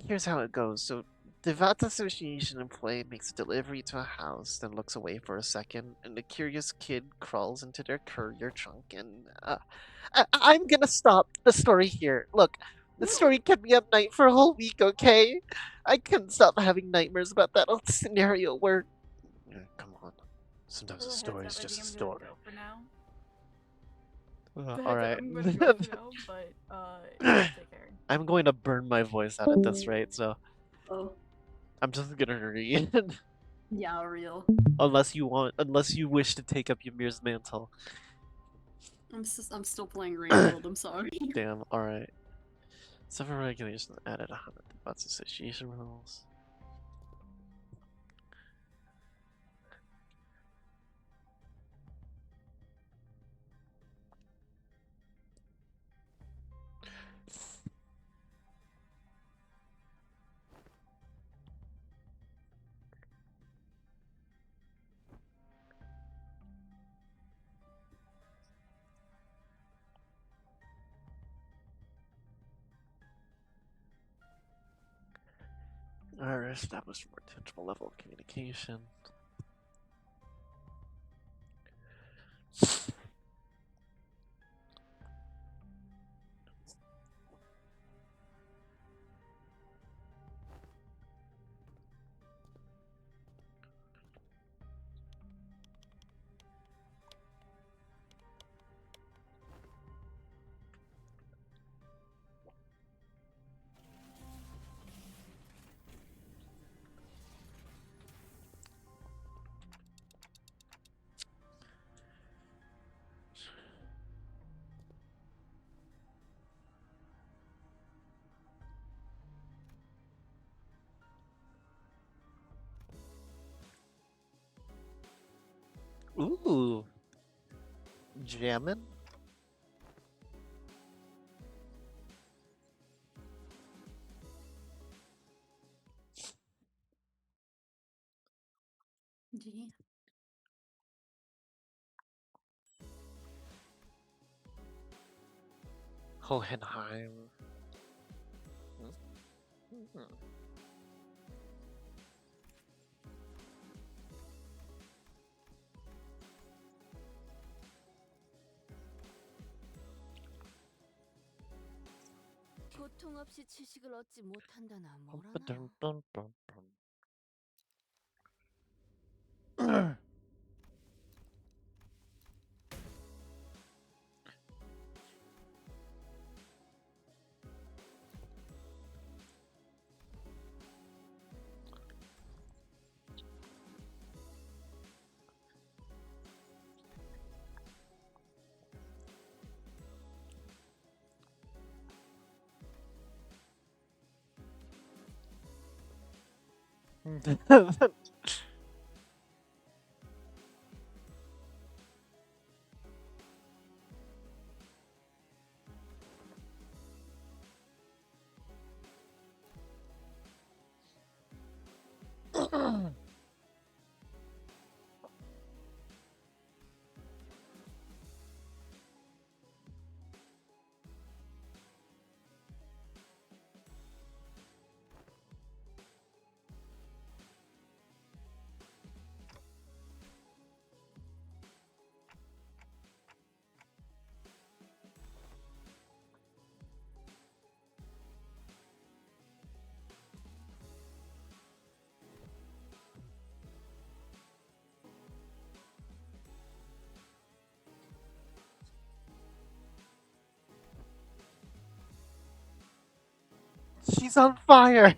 Here's how it goes. So, Devout Association employee makes a delivery to a house, then looks away for a second, and a curious kid crawls into their courier trunk. And I'm gonna stop the story here. Look, the story kept me up night for a whole week. Okay, I couldn't stop having nightmares about that old scenario where. Yeah, come on. Sometimes a Heads story up, is I just think a I'm gonna story. go for now. All Heads up, right. I'm gonna go for now, but yeah, take care. I'm going to burn my voice out at this rate, so Oh, I'm just gonna read. yeah, real. unless you wish to take up Ymir's mantle. I'm still playing Rain World. I'm sorry. Damn. All right. Several regulations added 100 Bots Association rules. Alright, establish more tangible level of communication. Ooh, jammin'. Gee. Hohenheim. 고통 없이 지식을 얻지 못한다나 뭐라나. Ba-dum-bum-bum-bum. He's on fire!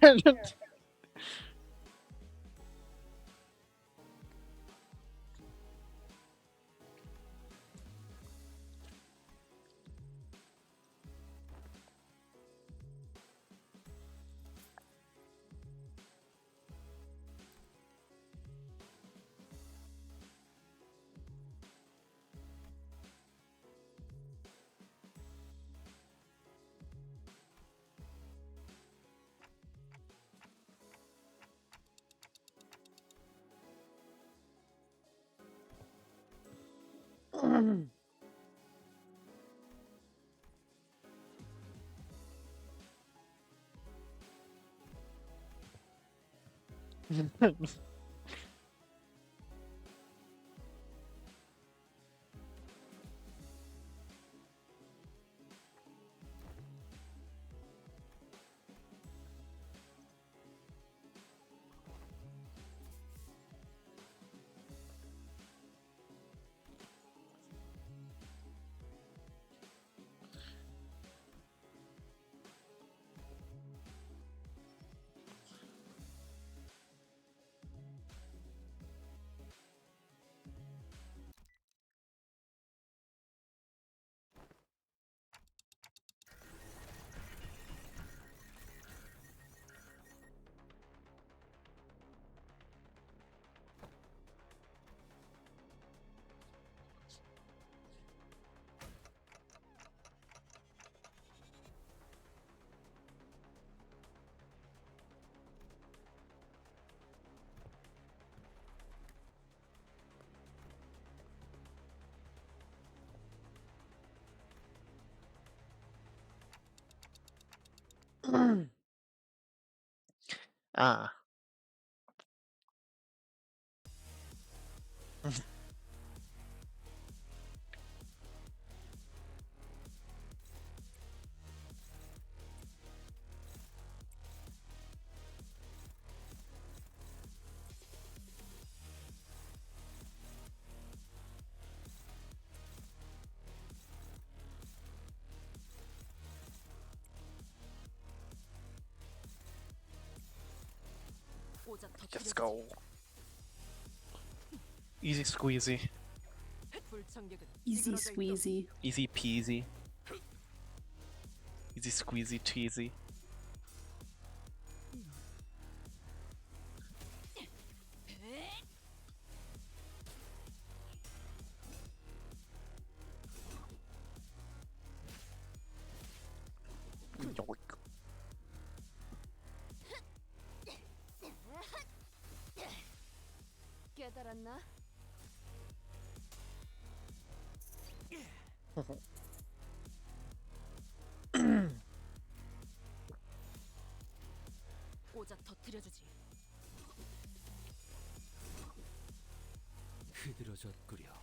Ah. 꽂아 Let's 터뜨려주지. go. Easy squeezy. 불청객은 Easy 찌그러져 있도록. squeezy. Easy peasy. Easy squeezy cheesy. Yoink. 깨달았나? 꽂아 터뜨려주지. 흐드러졌구려.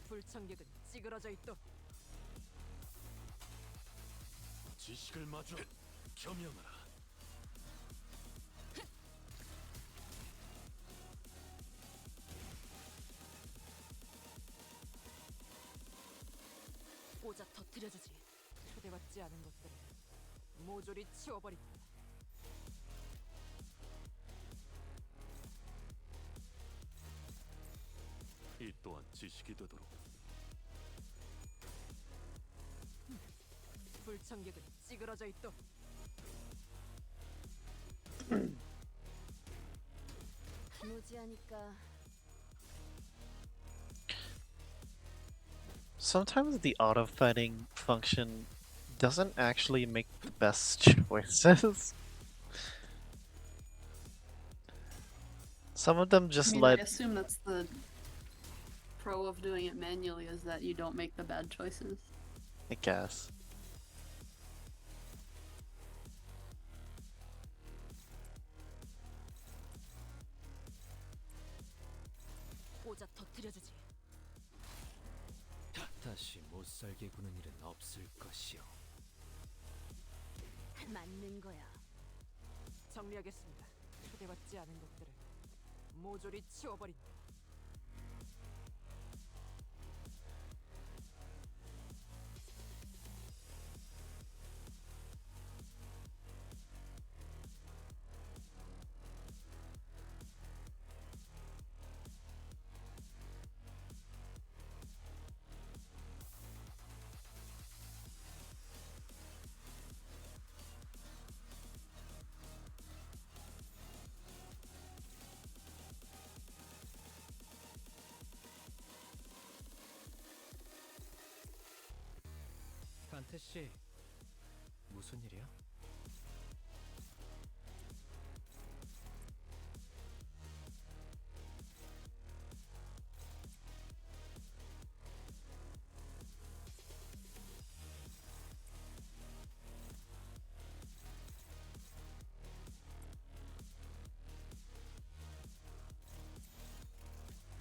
불청객은 찌그러져 있도록. 지식을 마주 겸양하라. 꽂아 터뜨려주지. 초대받지 않은 것들을 모조리 치워버린다. 이 또한 지식이 되도록. 불청객은 찌그러져 있도록. 무지하니까. Sometimes the auto fighting function doesn't actually make the best choices. Some of them I just mean, I let. assume that's the pro of doing it manually, is that you don't make the bad choices. I guess. 꽂아 터뜨려주지. 다시 못 살게 구는 일은 없을 것이요. 맞는 거야. 정리하겠습니다. 초대받지 않은 것들을 모조리 치워버린다. 태씨, 무슨 일이야?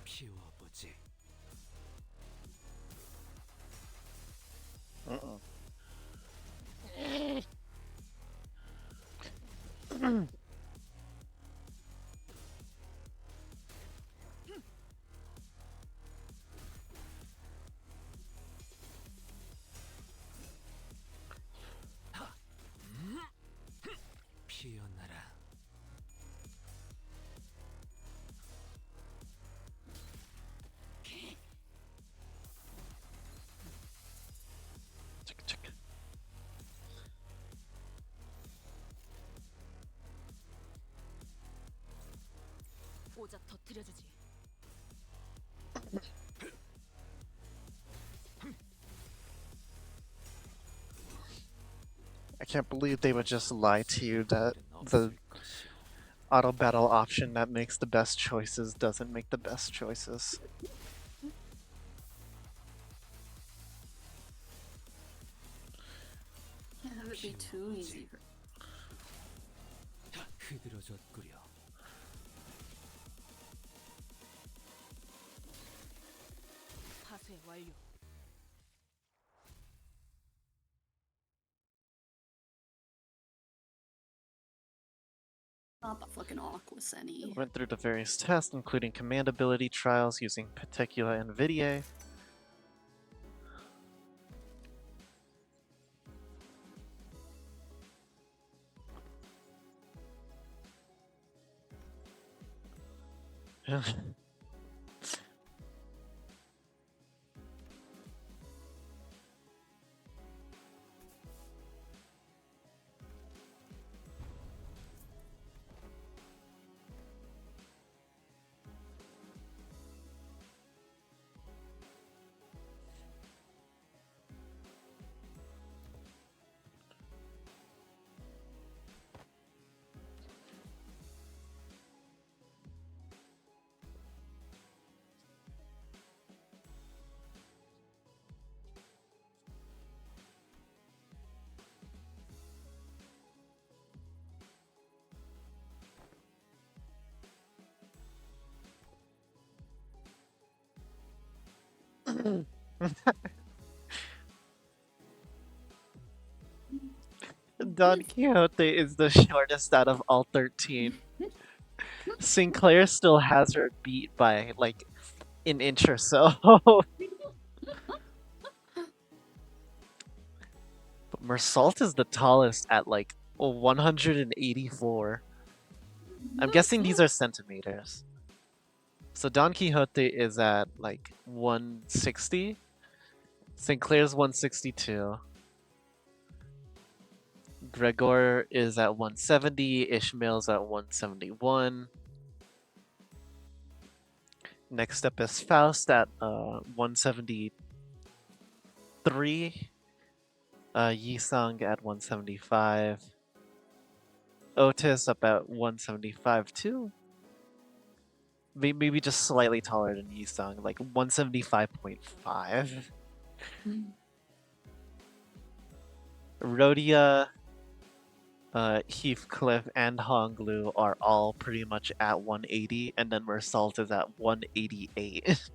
피워보지. 피어나라. Check, check. 오작 터뜨려주지. I can't believe they would just lie to you that 일은 the 없을 것이오. auto battle option that makes the best choices doesn't make the best choices. Can't have it be too easy. 흐드러졌구려. 파쇄 완료. Not the fucking Aquas any. Went through the various tests, including command ability trials using Peticula and Vidier. Don Quixote is the shortest out of all 13. Sinclair still has her beat by like an inch or so. But Mersault is the tallest at like 184. I'm guessing these are centimeters. So Don Quixote is at like 160. Sinclair's 162. Gregor is at 170. Ishmael's at 171. Next up is Faust at 173. Yisung at 175. Otis up at 175 too. Maybe just slightly taller than Yisung, like 175.5. Rhodia, Heathcliff, and Honglu are all pretty much at 180, and then Mersault is at 188.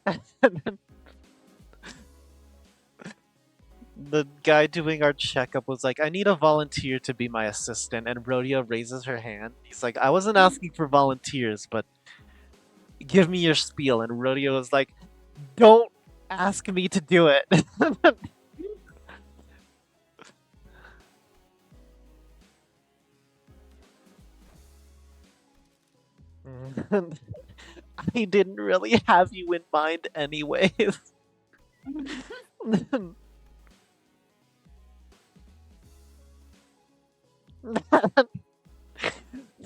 And then the guy doing our checkup was like, I need a volunteer to be my assistant. And Rhodia raises her hand. He's like, I wasn't asking for volunteers, but give me your spiel. And Rhodia was like, don't ask me to do it. I didn't really have you in mind anyways.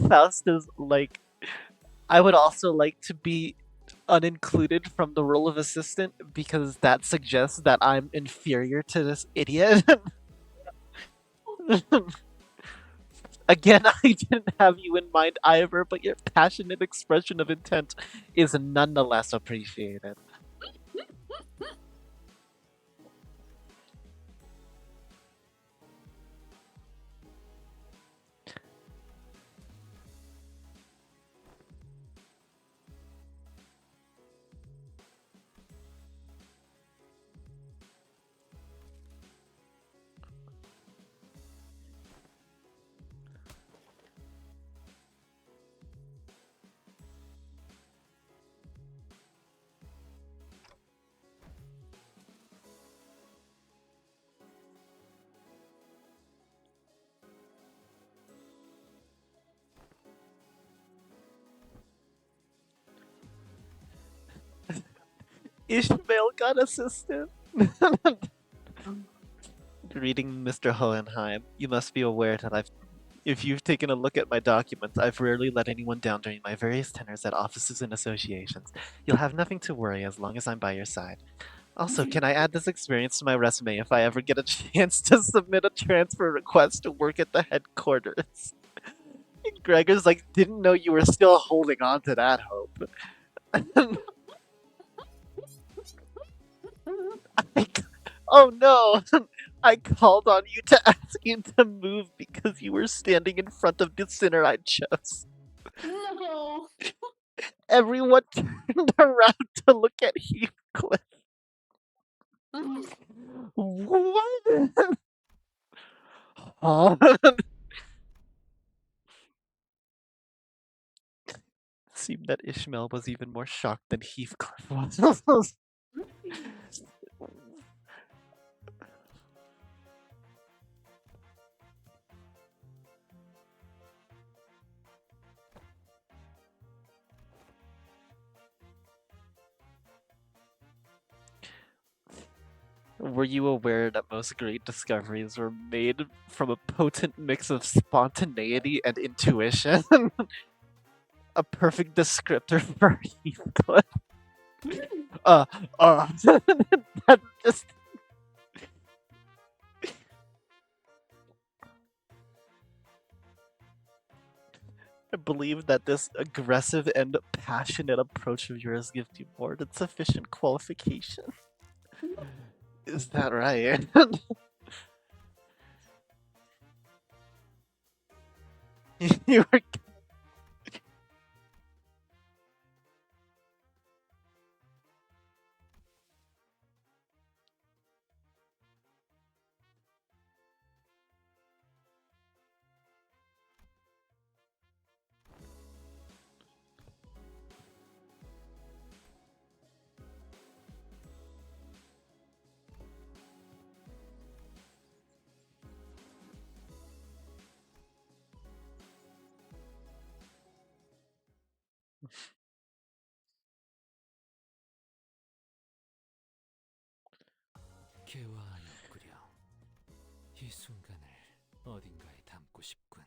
Faust is like, I would also like to be unincluded from the role of assistant because that suggests that I'm inferior to this idiot. Again, I didn't have you in mind either, but your passionate expression of intent is nonetheless appreciated. Ishmael got assistant. Reading Mr. Hohenheim, you must be aware that if you've taken a look at my documents, I've rarely let anyone down during my various tenures at offices and associations. You'll have nothing to worry as long as I'm by your side. Also, can I add this experience to my resume if I ever get a chance to submit a transfer request to work at the headquarters? Gregor's like, didn't know you were still holding on to that hope. Oh no! I called on you to ask you to move because you were standing in front of the sinner I chose. No. Everyone turned around to look at Heathcliff. What? Huh? Seemed that Ishmael was even more shocked than Heathcliff was. Were you aware that most great discoveries were made from a potent mix of spontaneity and intuition? A perfect descriptor for Heathcliff. That's just. I believe that this aggressive and passionate approach of yours gives you more than sufficient qualification. Is that right? You were. 개화하였구려. 이 순간을 어딘가에 담고 싶군.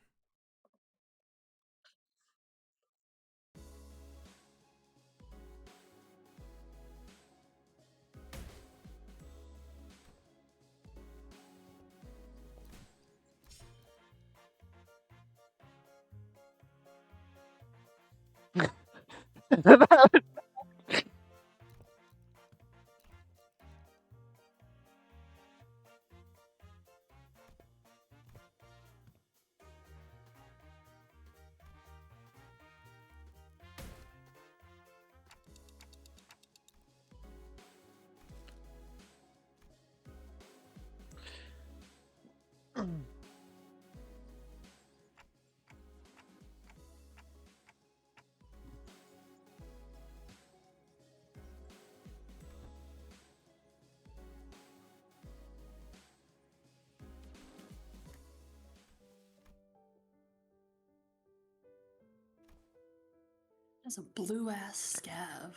That's a blue ass scav.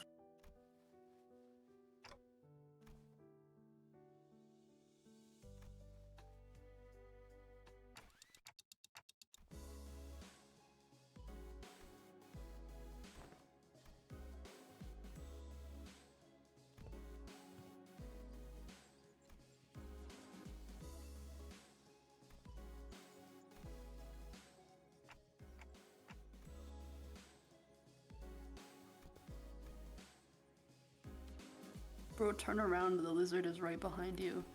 Bro, turn around, the lizard is right behind you.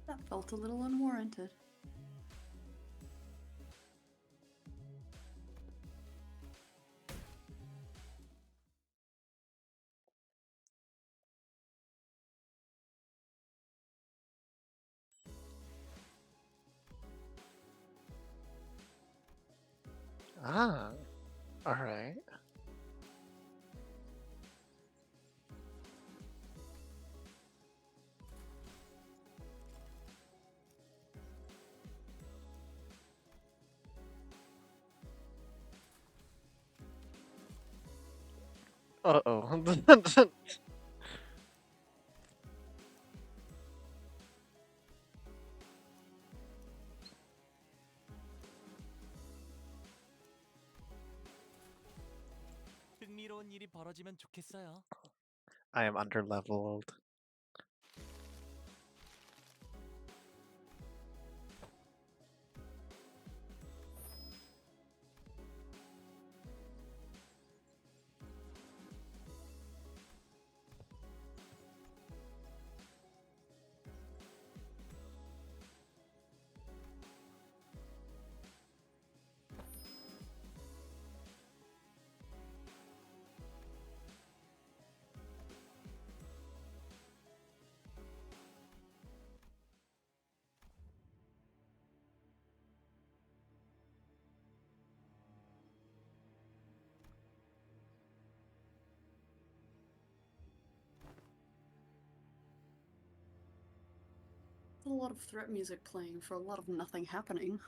That felt a little unwarranted. Ah, alright. Uh-oh. 흥미로운 일이 벌어지면 좋겠어요. I am underleveled. There's a lot of threat music playing for a lot of nothing happening.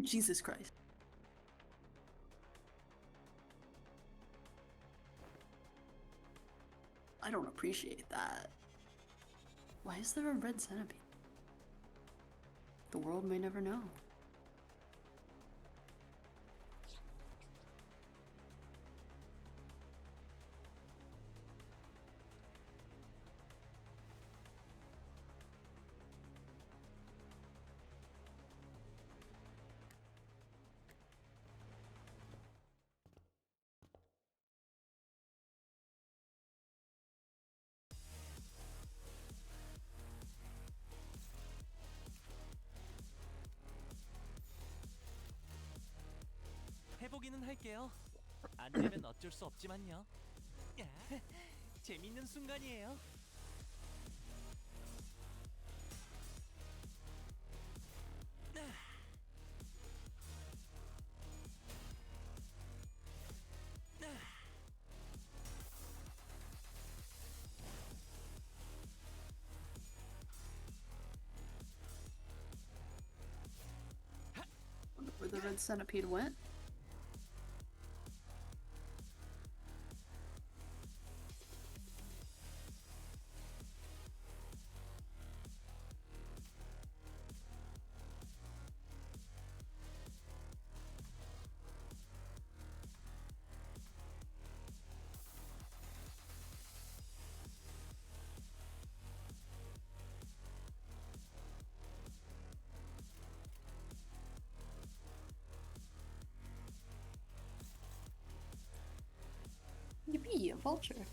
Jesus Christ. I don't appreciate that. Why is there a red centipede? The world may never know. 해보기는 할게요. 안 되면 어쩔 수 없지만요. 야, 재밌는 순간이에요. Wonder where the red centipede went. Yippee, a vulture.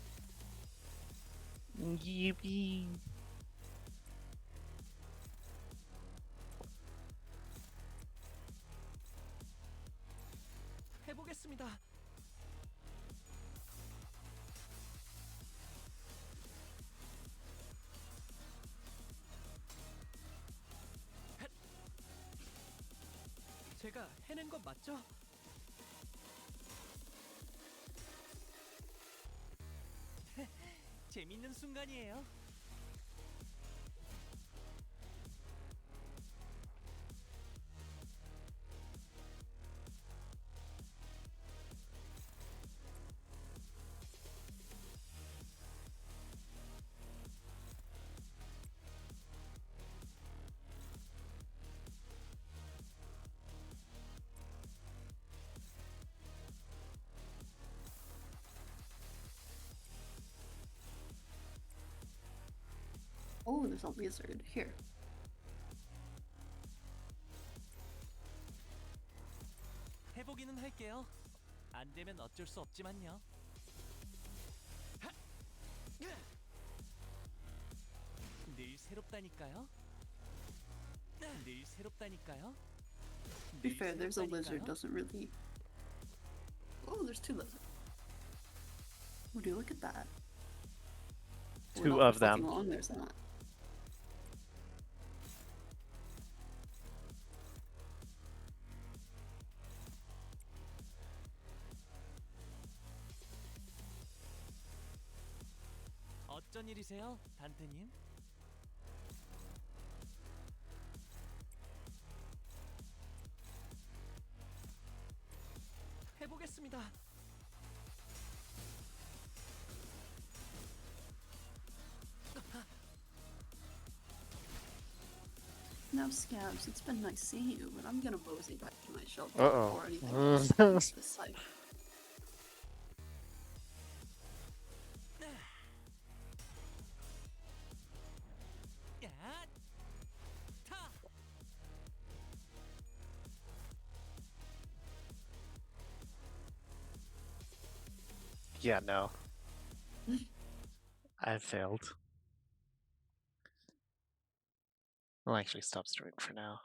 Yippee. 해보겠습니다. 제가 해낸 건 맞죠? 재밌는 순간이에요. Oh, there's a lizard. Here. 해보기는 할게요. 안 되면 어쩔 수 없지만요. 늘 새롭다니까요. 늘 새롭다니까요. To be fair, there's a lizard doesn't really... Oh, there's two lizards. Would you look at that? Two of them. Long there's not. 어쩐 일이세요, 단테님? 해보겠습니다. Now, Scabs, it's been nice seeing you, but I'm gonna mosey back to my shelter Uh-oh. before anything else takes this site. 야, 타! Yeah, no. I failed. I'll actually stop streaming for now.